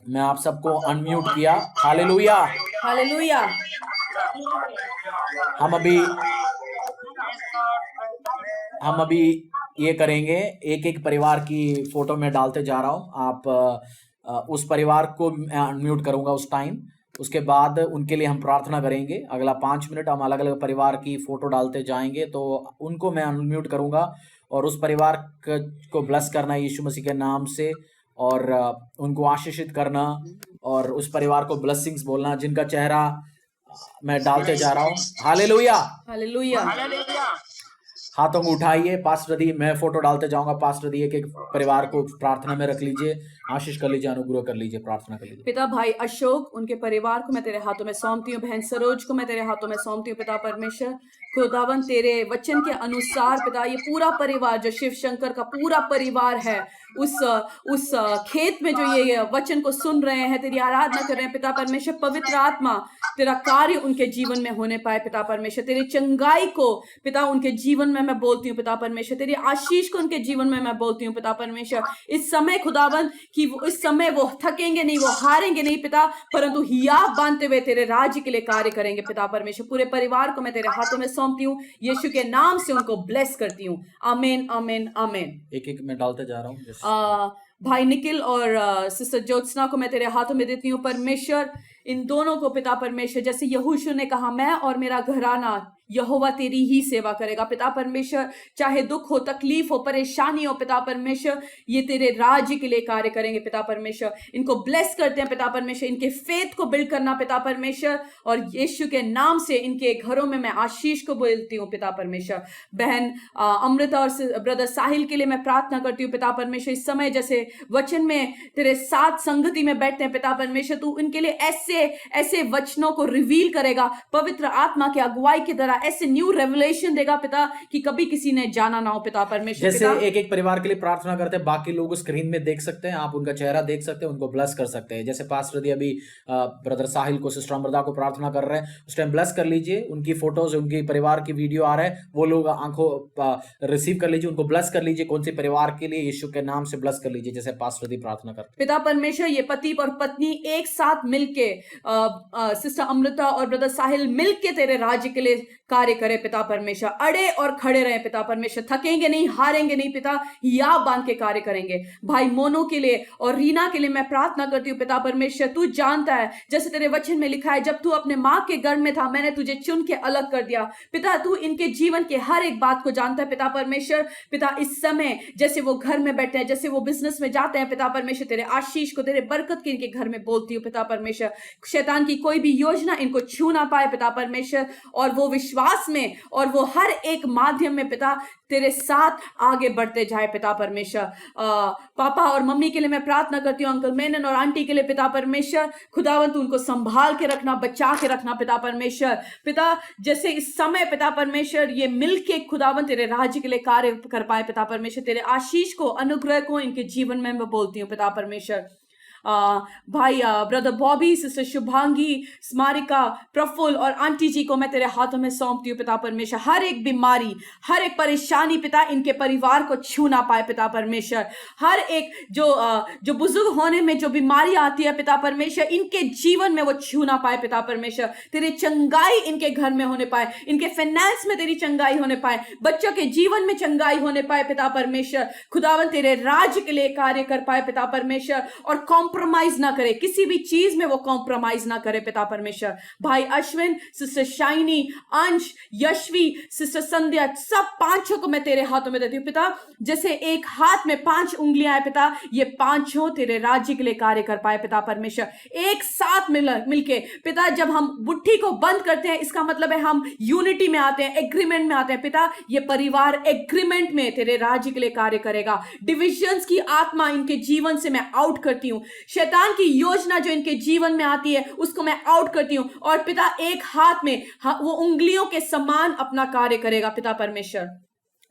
मैं आप सबको अनम्यूट किया। Hallelujah, hallelujah. हम अभी ये करेंगे, एक एक परिवार की फोटो में डालते जा रहा हूँ। आप उस परिवार को अनम्यूट करूंगा उस टाइम, उसके बाद उनके लिए हम प्रार्थना करेंगे। अगला 5 मिनट हम अलग अलग परिवार की फोटो डालते जाएंगे, तो उनको मैं अनम्यूट करूंगा और उस परिवार को ब्लेस करना यीशु मसीह के नाम से, और उनको आशीषित करना और उस परिवार को ब्लेसिंग्स बोलना जिनका चेहरा मैं डालते जा रहा हूँ। Hallelujah, hallelujah. हाथों को उठाइए। पास्टर दी, मैं फोटो डालते जाऊंगा। पास्टर दी एक एक परिवार को प्रार्थना में रख लीजिए, आशीष कर लीजिए, अनुग्रह कर लीजिए, प्रार्थना कर लीजिए। पिता भाई अशोक, उनके परिवार को मैं तेरे हाथों में सौंपती हूँ। बहन सरोज को मैं तेरे हाथों में सौंपती हूँ। पिता परमेश्वर, खुदावन तेरे वचन के अनुसार पिता ये पूरा परिवार जो शिव शंकर का पूरा परिवार है, उस खेत में जो ये वचन को सुन रहे हैं, तेरी आराधना कर रहे हैं पिता परमेश्वर, पवित्र आत्मा तेरा कार्य उनके जीवन में होने पाए पिता परमेश्वर। तेरी चंगाई को पिता उनके जीवन में मैं बोलती हूँ पिता परमेश्वर। तेरी आशीष को उनके जीवन में मैं बोलती हूँ पिता परमेश्वर। इस समय खुदावन कि इस समय वो थकेंगे नहीं, वो हारेंगे नहीं पिता, परंतु हियाव बांधते हुए तेरे राज्य के लिए कार्य करेंगे पिता परमेश्वर। पूरे परिवार को मैं तेरे हाथों में सौंपती हूँ, यीशु के नाम से उनको ब्लेस करती हूँ। आमीन, आमीन, आमीन। एक एक मैं डालते जा रहा हूँ। भाई निखिल और सिस्टर ज्योत्सना को मैं तेरे हाथों में देती हूँ परमेश्वर। इन दोनों को पिता परमेश्वर, जैसे यहोशू ने कहा, मैं और मेरा घराना यहोवा तेरी ही सेवा करेगा पिता परमेश्वर। चाहे दुख हो, तकलीफ हो, परेशानी हो पिता परमेश्वर, ये तेरे राज्य के लिए कार्य करेंगे पिता परमेश्वर। इनको ब्लेस करते हैं पिता परमेश्वर, इनके फेथ को बिल्ड करना पिता परमेश्वर, और यीशु के नाम से इनके घरों में मैं आशीष को बोलती हूँ पिता परमेश्वर। बहन अमृता और ब्रदर साहिल के लिए मैं प्रार्थना करती हूँ पिता परमेश्वर। इस समय जैसे वचन में तेरे साथ संगति में बैठते हैं पिता परमेश्वर, तू इनके लिए ऐसे वचनों को रिवील करेगा पवित्र आत्मा की अगुवाई की तरह, ऐसे न्यू रेवलेशन देगा पिता कि कभी किसी ने जाना ना हो पिता परमेश्वर। जैसे एक एक परिवार के लिए प्रार्थना करते हैं, बाकी लोग स्क्रीन में देख सकते हैं, आप उनका चेहरा देख सकते हैं, उनको ब्लेस कर सकते हैं। जैसे पास्टर दी अभी ब्रदर साहिल को, सिस्टर अमृता को प्रार्थना कर रहे हैं, उस टाइम ब्लेस कर लीजिए। उनकी फोटोज, उनकी परिवार की वीडियो आ रहा है, वो लोग आंखों रिसीव कर लीजिए, उनको ब्लेस कर लीजिए। कौन सी परिवार के लिए यीशु के नाम से ब्लेस कर लीजिए, जैसे पास्टर दी प्रार्थना करते हैं। पिता परमेश्वर, ये पति और पत्नी एक साथ मिलके, सिस्टर अमृता और ब्रदर साहिल मिलके तेरे राज्य के लिए कार्य करे पिता परमेश्वर। अड़े और खड़े रहे पिता परमेश्वर, थकेंगे नहीं, हारेंगे नहीं पिता, या बांध के कार्य करेंगे। भाई मोनो के लिए और रीना के लिए मैं प्रार्थना करती हूँ पिता परमेश्वर। तू जानता है, जैसे तेरे वचन में लिखा है, जब तू अपने माँ के गर्भ में था मैंने तुझे चुन के अलग कर दिया। पिता तू इनके जीवन के हर एक बात को जानता है पिता परमेश्वर। पिता इस समय जैसे वो घर में बैठे हैं, जैसे वो बिजनेस में जाते हैं पिता परमेश्वर, तेरे आशीष को, तेरे बरकत के इनके घर में बोलती हूँ पिता परमेश्वर। शैतान की कोई भी योजना इनको छू ना पाए पिता परमेश्वर, और वो विश्वास में और वो हर एक माध्यम में पिता तेरे साथ आगे बढ़ते जाए पिता परमेश्वर। पापा और मम्मी के लिए मैं प्रार्थना करती हूँ, अंकल मेनन और आंटी के लिए पिता परमेश्वर। खुदावंत उनको संभाल के रखना, बचा के रखना पिता परमेश्वर। पिता जैसे इस समय पिता परमेश्वर ये मिलके खुदावंत तेरे राज्य के लिए कार्य कर पाए पिता परमेश्वर। तेरे आशीष को, अनुग्रह को इनके जीवन में मैं बोलती हूँ पिता परमेश्वर। भाई ब्रदर बॉबी, सिस्टर शुभांगी, स्मारिका, प्रफुल्ल और आंटी जी को मैं तेरे हाथों में सौंपती हूँ पिता परमेश्वर। हर एक बीमारी, हर एक परेशानी पिता इनके परिवार को छू ना पाए पिता परमेश्वर। हर एक जो बुजुर्ग होने में जो बीमारी आती है पिता परमेश्वर, इनके जीवन में वो छू ना पाए पिता परमेश्वर। तेरी चंगाई इनके घर में होने पाए, इनके फाइनेंस में तेरी चंगाई होने पाए, बच्चों के जीवन में चंगाई होने पाए पिता परमेश्वर। खुदावन तेरे राज्य के लिए कार्य कर पाए पिता परमेश्वर, और कॉम्प्रोमाइज ना करे, किसी भी चीज में वो कॉम्प्रोमाइज ना करे पिता परमेश्वर। भाई अश्विन, सिस्टर शाइनी, अंश, यशवी, सिस्टर संध्या, सब पांचों को मैं तेरे हाथों में देती हूँ पिता। जैसे एक हाथ में 5 उंगलियां है पिता, ये पांचों तेरे राज्य के लिए कार्य कर पाए पिता परमेश्वर। एक साथ मिलके पिता, जब हम मुट्ठी को बंद करते हैं, इसका मतलब है हम यूनिटी में आते हैं, एग्रीमेंट में आते हैं पिता। ये परिवार एग्रीमेंट में तेरे राज्य के लिए कार्य करेगा। डिविजन्स की आत्मा इनके जीवन से मैं आउट करती हूं। शैतान की योजना जो इनके जीवन में आती है उसको मैं आउट करती हूं। और पिता एक हाथ में वो उंगलियों के समान अपना कार्य करेगा पिता परमेश्वर।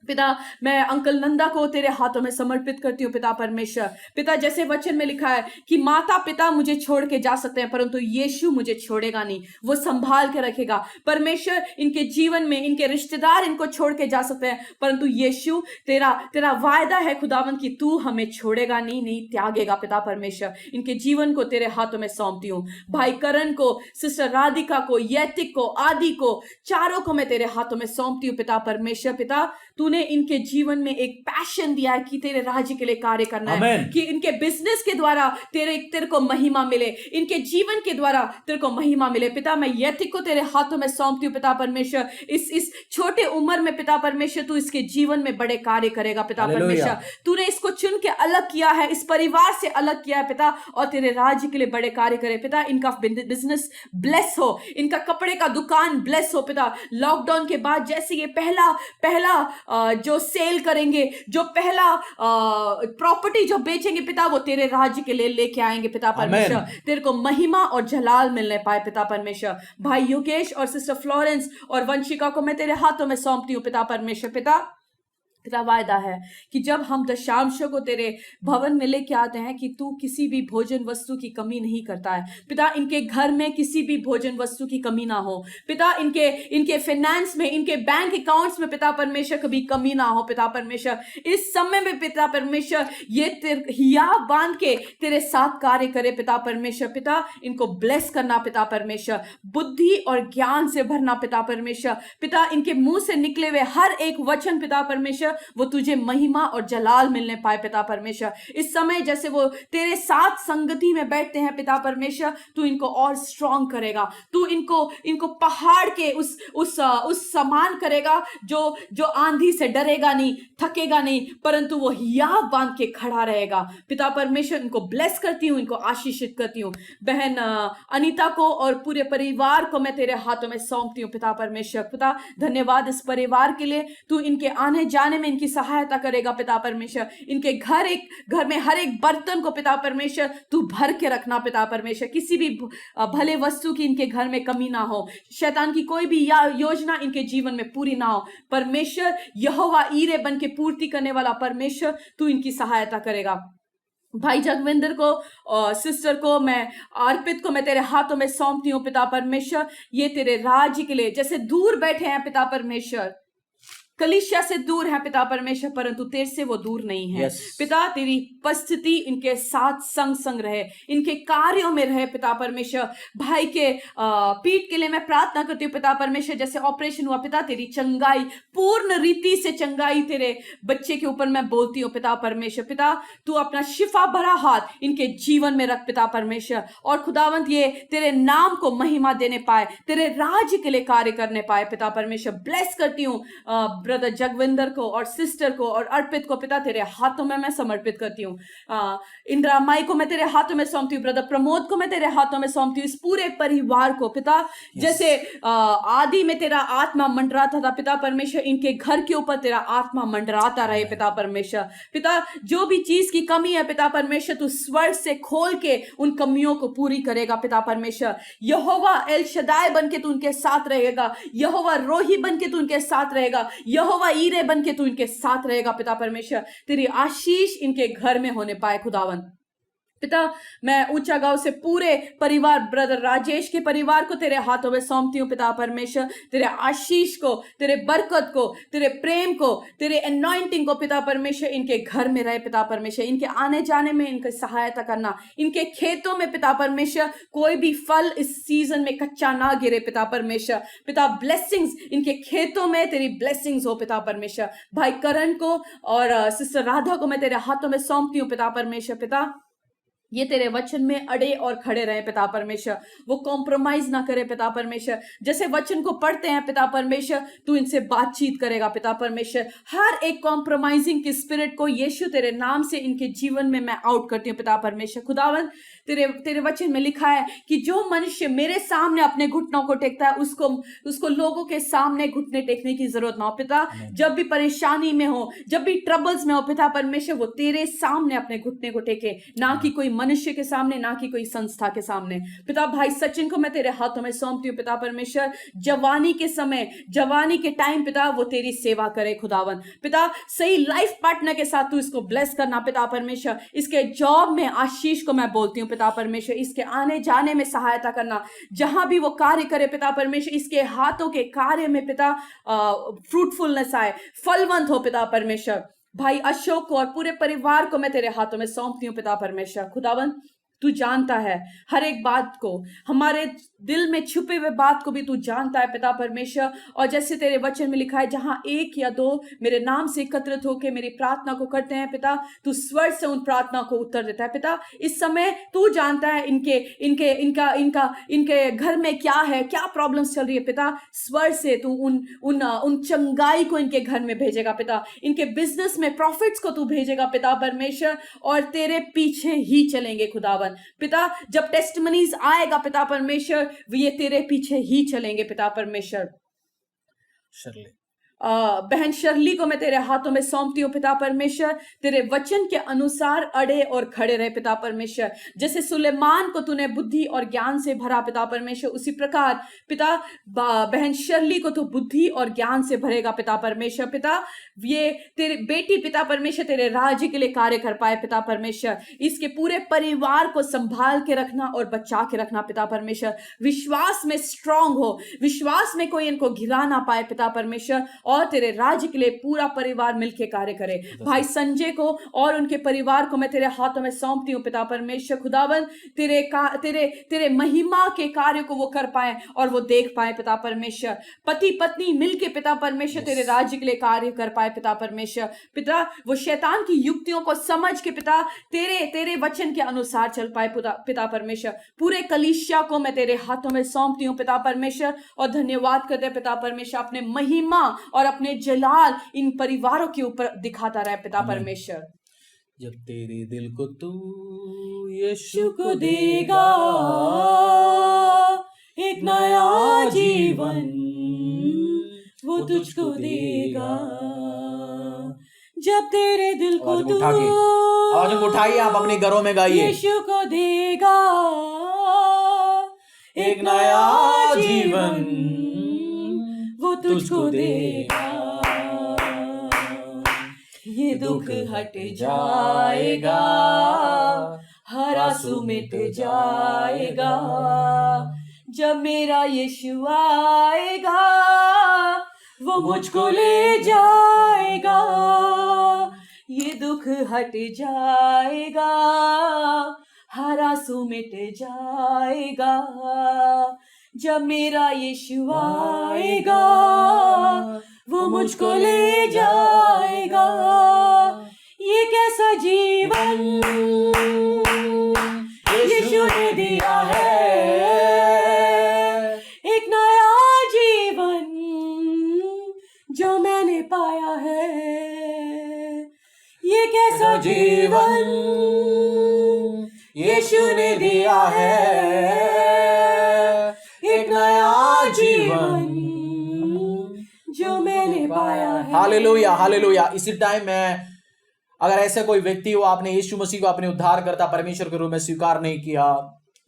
पिता, मैं अंकल नंदा को तेरे हाथों में समर्पित करती हूँ पिता परमेश्वर। पिता, जैसे वचन में लिखा है कि माता पिता मुझे छोड़ के जा सकते हैं परंतु यीशु मुझे छोड़ेगा नहीं, वो संभाल के रखेगा। परमेश्वर, इनके जीवन में इनके रिश्तेदार इनको छोड़ के जा सकते हैं परंतु यीशु, तेरा वायदा है खुदावंद कि तू हमें छोड़ेगा नहीं त्यागेगा पिता परमेश्वर। इनके जीवन को तेरे हाथों में सौंपती हूँ। भाई करण को, सिस्टर राधिका को, यैतिक को, आदि को, चारों को मैं तेरे हाथों में सौंपती हूँ पिता परमेश्वर। पिता, तूने इनके जीवन में एक पैशन दिया है कि तेरे राज्य के लिए कार्य करना है, कि इनके बिजनेस के द्वारा तेरे को महिमा मिले, इनके जीवन के द्वारा तेरे को महिमा मिले। पिता, मैं यतिक को तेरे हाथों में सौंपती हूँ पिता परमेश्वर। इस छोटे उम्र में पिता परमेश्वर तू इसके जीवन में बड़े कार्य करेगा पिता परमेश्वर। तूने इसको चुन के अलग किया है, इस परिवार से अलग किया है पिता, और तेरे राज्य के लिए बड़े कार्य करे पिता। इनका बिजनेस ब्लेस हो, इनका कपड़े का दुकान ब्लेस हो पिता। लॉकडाउन के बाद जैसे ये पहला जो सेल करेंगे, जो पहला प्रॉपर्टी जो बेचेंगे पिता, वो तेरे राज्य के लिए लेके आएंगे पिता परमेश्वर। तेरे को महिमा और जलाल मिलने पाए पिता परमेश्वर। भाई योगेश और सिस्टर फ्लोरेंस और वंशिका को मैं तेरे हाथों में सौंपती हूँ पिता परमेश्वर। पिता, वायदा है कि जब हम दशांशों को तेरे भवन में लेके आते हैं कि तू किसी भी भोजन वस्तु की कमी नहीं करता है पिता। इनके घर में किसी भी भोजन वस्तु की कमी ना हो पिता। इनके फाइनेंस में, इनके बैंक अकाउंट्स में पिता परमेश्वर कभी कमी ना हो पिता परमेश्वर। इस समय में पिता परमेश्वर ये हिया बांध के तेरे साथ कार्य करे पिता परमेश्वर। पिता, इनको ब्लेस करना पिता परमेश्वर, बुद्धि और ज्ञान से भरना पिता परमेश्वर। पिता, इनके मुंह से निकले हुए हर एक वचन पिता परमेश्वर वो तुझे महिमा और जलाल मिलने पाए पिता परमेश्वर। इस समय जैसे वो तेरे साथ संगति में बैठते हैं पिता परमेश्वर, तू इनको और स्ट्रांग करेगा। तू इनको पहाड़ के उस समान करेगा जो आंधी से डरेगा नहीं, थकेगा नहीं, परंतु वो हिया बांध के खड़ा रहेगा पिता परमेश्वर। इनको ब्लेस करती हूँ, इनको आशीषित करती हूँ। बहन अनीता को और पूरे परिवार को मैं तेरे हाथों में सौंपती हूँ पिता परमेश्वर। पिता, धन्यवाद इस परिवार के लिए। तू इनके आने जाने में इनकी सहायता करेगा पिता परमेश्वर। इनके घर में हर एक बर्तन को पिता परमेश्वर तू भर के रखना पिता परमेश्वर। किसी भी भले वस्तु की इनके घर में कमी ना हो, शैतान की कोई भी योजना इनके जीवन में पूरी ना हो। परमेश्वर यहोवा ईरे बन के पूर्ति करने वाला परमेश्वर, तू इनकी सहायता करेगा। भाई जगविंदर को और सिस्टर को, मैं अर्पित को मैं तेरे हाथों में सौंपती हूँ पिता परमेश्वर। ये तेरे राज्य के लिए जैसे दूर बैठे हैं पिता परमेश्वर, कलीसिया से दूर है पिता परमेश्वर, परंतु तेरे से वो दूर नहीं है। पिता, तेरी उपस्थिति इनके साथ संग रहे, इनके कार्यों में रहे पिता परमेश्वर। भाई के पीठ के लिए मैं प्रार्थना करती हूँ पिता परमेश्वर। जैसे ऑपरेशन हुआ पिता, तेरी चंगाई, पूर्ण रीति से चंगाई तेरे बच्चे के ऊपर मैं बोलती हूँ पिता परमेश्वर। पिता, तू अपना शिफा भरा हाथ इनके जीवन में रख पिता परमेश्वर, और खुदावंत ये तेरे नाम को महिमा देने पाए, तेरे राज्य के लिए कार्य करने पाए पिता परमेश्वर। ब्लेस करती हूँ ब्रदर जगविंदर को और सिस्टर को और अर्पित को पिता, तेरे हाथों में मैं समर्पित करती हूँ। इंदिरा माई को मैं तेरे हाथों में सौंपती हूँ, ब्रदर प्रमोद को मैं तेरे हाथों में सौंपती हूँ, इस पूरे परिवार को पिता। जैसे आदि में तेरा आत्मा मंडराता था पिता परमेश्वर, इनके घर के ऊपर तेरा आत्मा मंडराता रहे पिता परमेश्वर। पिता, जो भी चीज की कमी है पिता परमेश्वर, तू स्वर्ग से खोल के उन कमियों को पूरी करेगा पिता परमेश्वर। यहोवा एल शदाय बन के तू उनके साथ रहेगा, यहोवा रोही बन के तू उनके साथ रहेगा, यहोवा ईरे बन के तू इनके साथ रहेगा पिता परमेश्वर। तेरी आशीष इनके घर में होने पाए खुदावन। पिता, मैं ऊंचा गांव से पूरे परिवार, ब्रदर राजेश के परिवार को तेरे हाथों में सौंपती हूँ पिता परमेश्वर। तेरे आशीष को, तेरे बरकत को, तेरे प्रेम को, तेरे अनॉइंटिंग को पिता परमेश्वर इनके घर में रहे पिता परमेश्वर। इनके आने जाने में इनकी सहायता करना, इनके खेतों में पिता परमेश्वर कोई भी फल इस सीजन में कच्चा ना गिरे पिता परमेश्वर। पिता, ब्लेसिंग्स इनके खेतों में तेरी ब्लेसिंग्स हो पिता परमेश्वर। भाई करण को और सिस्टर राधा को मैं तेरे हाथों में सौंपती हूँ पिता परमेश्वर। पिता, ये तेरे वचन में अड़े और खड़े रहे पिता परमेश्वर, वो कॉम्प्रोमाइज ना करे पिता परमेश्वर। जैसे वचन को पढ़ते हैं पिता परमेश्वर, तू इनसे बातचीत करेगा पिता परमेश्वर। हर एक कॉम्प्रोमाइजिंग की स्पिरिट को यीशु तेरे नाम से इनके जीवन में मैं आउट करती हूँ पिता परमेश्वर। खुदावन तेरे वचन में लिखा है कि जो मनुष्य मेरे सामने अपने घुटनों को टेकता है, उसको लोगों के सामने घुटने टेकने की जरूरत ना हो पिता। जब भी परेशानी में हो, जब भी ट्रबल्स में हो पिता परमेश्वर, वो तेरे सामने अपने घुटने को टेके, ना कि कोई मनुष्य के सामने, ना कि कोई संस्था के सामने। पिता भाई सचिन को मैं तेरे हाथों में सौंपती हूँ पिता परमेश्वर। जवानी के समय, जवानी के टाइम पिता वो तेरी सेवा करे खुदावन। पिता सही लाइफ पार्टनर के साथ तू इसको ब्लेस करना पिता परमेश्वर। इसके जॉब में आशीष को मैं बोलती हूँ पिता परमेश्वर। इसके आने जाने में सहायता करना, जहां भी वो कार्य करे पिता परमेश्वर, इसके हाथों के कार्य में पिता फ्रूटफुलनेस आए, फलवंत हो पिता परमेश्वर। भाई अशोक को और पूरे परिवार को मैं तेरे हाथों में सौंपती हूँ पिता परमेश्वर। खुदावन तू जानता है हर एक बात को, हमारे दिल में छुपे हुए बात को भी तू जानता है पिता परमेश्वर। और जैसे तेरे वचन में लिखा है, जहां एक या दो मेरे नाम से एकत्रित होकर मेरी प्रार्थना को करते हैं पिता, तू स्वर से उन प्रार्थना को उत्तर देता है पिता। इस समय तू जानता है इनके घर में क्या है, क्या प्रॉब्लम्स चल रही है पिता। स्वर से तू उन चंगाई को इनके घर में भेजेगा पिता। इनके बिजनेस में प्रॉफिट्स को तू भेजेगा पिता परमेश्वर, और तेरे पीछे ही चलेंगे खुदावन पिता। जब टेस्टिमनीज आएगा पिता परमेश्वर, ये तेरे पीछे ही चलेंगे पिता परमेश्वर। शर्ले बहन शर्ली को मैं तेरे हाथों में सौंपती हूँ पिता परमेश्वर। तेरे वचन के अनुसार अड़े और खड़े रहे पिता परमेश्वर। जैसे सुलेमान को तूने बुद्धि और ज्ञान से भरा पिता परमेश्वर, उसी प्रकार पिता बहन शर्ली को तू बुद्धि और ज्ञान से भरेगा पिता परमेश्वर। पिता ये तेरे बेटी पिता परमेश्वर तेरे राज्य के लिए कार्य कर पाए पिता परमेश्वर। इसके पूरे परिवार को संभाल के रखना और बचा के रखना पिता परमेश्वर। विश्वास में स्ट्रांग हो, विश्वास में कोई इनको गिरा ना पाए पिता परमेश्वर, और तेरे राज्य के लिए पूरा परिवार मिलकर कार्य करे। भाई संजय को और उनके परिवार को मैं तेरे हाथों में सौंपती हूँ पिता परमेश्वर। खुदावन तेरे महिमा के कार्य को वो कर पाए और वो देख पाए पिता परमेश्वर। पति पत्नी मिलके पिता परमेश्वर तेरे राज्य के लिए कार्य कर पाए पिता परमेश्वर। पिता वो शैतान की युक्तियों को समझ के पिता तेरे वचन के अनुसार चल पाए पिता परमेश्वर। पूरे कलीसिया को मैं तेरे हाथों में सौंपती हूँ पिता परमेश्वर, और धन्यवाद करते पिता परमेश्वर। अपने महिमा और अपने जलाल इन परिवारों के ऊपर दिखाता रहे पिता परमेश्वर। जब तेरे दिल को तू यीशु को देगा एक नया जीवन, वो तुझको देगा। जब तेरे दिल को तू आवाज उठाइए, आप अपने घरों में गाइए। यीशु को देगा एक नया जीवन, वो तुझको देगा। ये दुख हट जाएगा, हर आंसू मिट जाएगा। जब मेरा यीशु आएगा, वो मुझको ले जाएगा। ये दुख हट जाएगा, हर आंसू मिट जाएगा। जब मेरा यीशु आएगा, वो मुझको ले जाएगा। ये कैसा जीवन यीशु ने दिया है, एक नया जीवन जो मैंने पाया है। ये कैसा जीवन यीशु ने दिया है, एक नया जीवन जो मैंने पाया है। Hallelujah hallelujah. इसी टाइम में अगर ऐसे कोई व्यक्ति हो, आपने यीशु मसीह को अपने उद्धारकर्ता परमेश्वर के रूप में स्वीकार नहीं किया,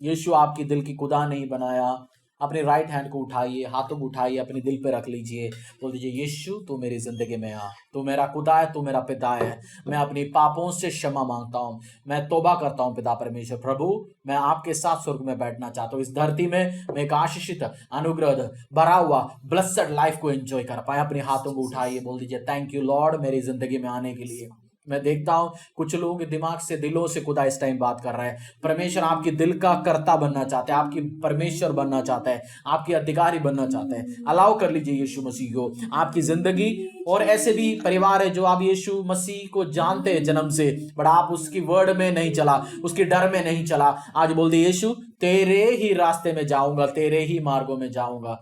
यीशु आपकी दिल की खुदा नहीं बनाया, अपने राइट हैंड को उठाइए, हाथों को उठाइए, अपने दिल पे रख लीजिए, बोल दीजिए यीशु तू मेरी जिंदगी में आ, तू मेरा खुदा है, तू मेरा पिता है। मैं अपनी पापों से क्षमा मांगता हूँ, मैं तौबा करता हूँ पिता परमेश्वर। प्रभु मैं आपके साथ स्वर्ग में बैठना चाहता हूँ। इस धरती में मैं एक आशीषित, अनुग्रह भरा हुआ ब्लेस्ड लाइफ को एंजॉय कर पाए। अपने हाथों को उठाइए, बोल दीजिए थैंक यू लॉर्ड मेरी जिंदगी में आने के लिए। मैं देखता हूं कुछ लोगों के दिमाग से, दिलों से खुदा इस टाइम बात कर रहा है। परमेश्वर आपकी दिल का कर्ता बनना चाहता है, आपकी परमेश्वर बनना चाहता है, आपकी अधिकारी बनना चाहता है। अलाउ कर लीजिए यीशु मसीह को आपकी जिंदगी। और ऐसे भी परिवार है जो आप यीशु मसीह को जानते हैं जन्म से, बट आप उसकी वर्ड में नहीं चला, उसकी डर में नहीं चला। आज बोल दिए यीशु तेरे ही रास्ते में जाऊंगा, तेरे ही मार्गों में जाऊंगा,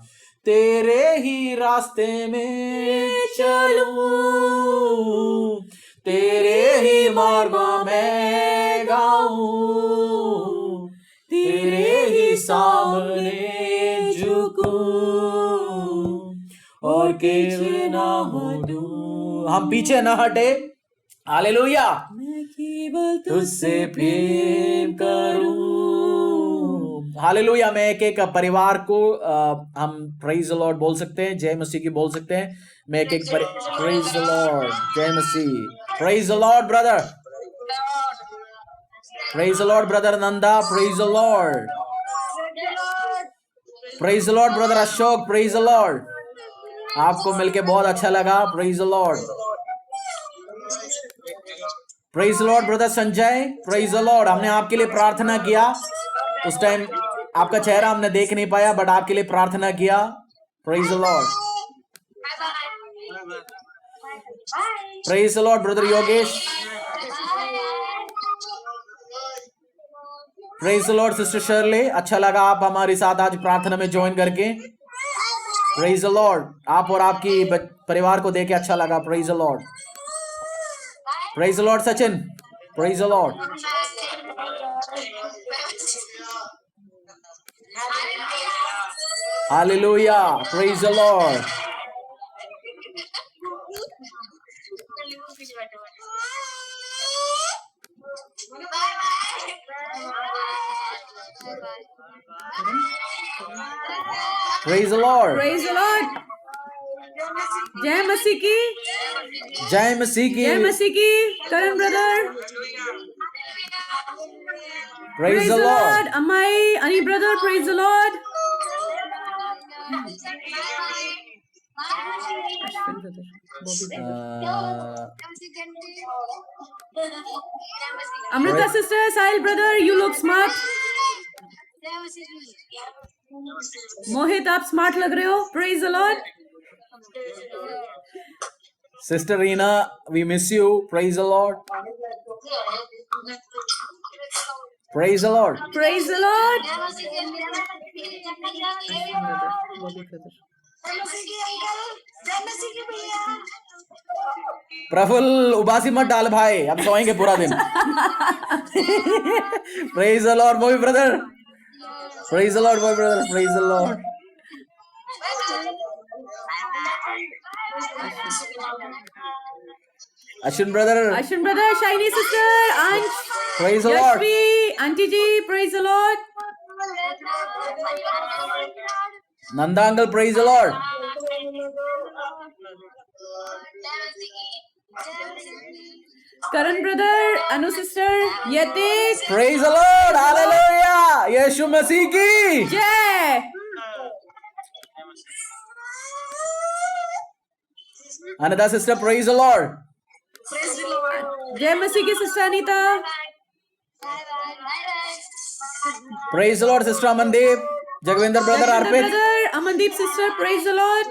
तेरे ही रास्ते में चलूं, तेरे ही मार्गों में गाऊं, तेरे ही सामने झुकूं और पीछे ना हटूं। हम पीछे ना हटे। हालेलुया। मैं केवल तुझसे प्रेम करूं। हालेलुया। मैं एक एक परिवार को हम प्रेज द लॉर्ड बोल सकते हैं, जय मसीह की बोल सकते हैं। मैं एक एक प्रेज द लॉर्ड, जय मसीह, praise the Lord brother, praise the Lord brother Nanda, praise the Lord, praise the Lord brother Ashok, praise the Lord. आपको मिलके बहुत अच्छा लगा, praise the Lord, praise the Lord brother Sanjay, praise the Lord. हमने आपके लिए प्रार्थना किया, उस टाइम आपका चेहरा हमने देख नहीं पाया, बट आपके लिए प्रार्थना किया। Praise the Lord, praise the Lord brother Yogesh, praise the Lord sister शर्ले। अच्छा लगा आप हमारे साथ आज प्रार्थना में ज्वाइन करके। Praise the Lord. आप और आपकी परिवार को देख के अच्छा लगा। Praise the Lord, praise the Lord Sachin, praise the Lord. Hallelujah, praise the Lord. Praise the Lord, praise the Lord. जय मसीह की, जय मसीह की, जय मसीह की। Karan brother, praise the Lord. Ammai, Ani brother, praise the Lord. Amrita sister, Sahil brother, you look smart. Mohit आप स्मार्ट लग रहे हो। Praise the Lord. Sister Reena, we miss you. Praise the Lord, praise the Lord, praise the Lord. Prafull उबासी मत डाल भाई, अब सोएंगे पूरा दिन। Praise the Lord boy brother, praise the Lord boy brother, praise the Lord. Ashwin brother, Shiny sister, Ansh, praise the Lord. Yashvi, aunty ji, praise the Lord. Nanda uncle, praise the Lord. Karan brother, Anu sister, Yatik, praise the Lord. Hallelujah, यीशु मसीह की जय। Anita sister, praise the Lord. जय मसीह की sister Anita. Praise the Lord sister Amandeep, Jagvinder brother Arpit, brother Amandeep sister, praise the Lord.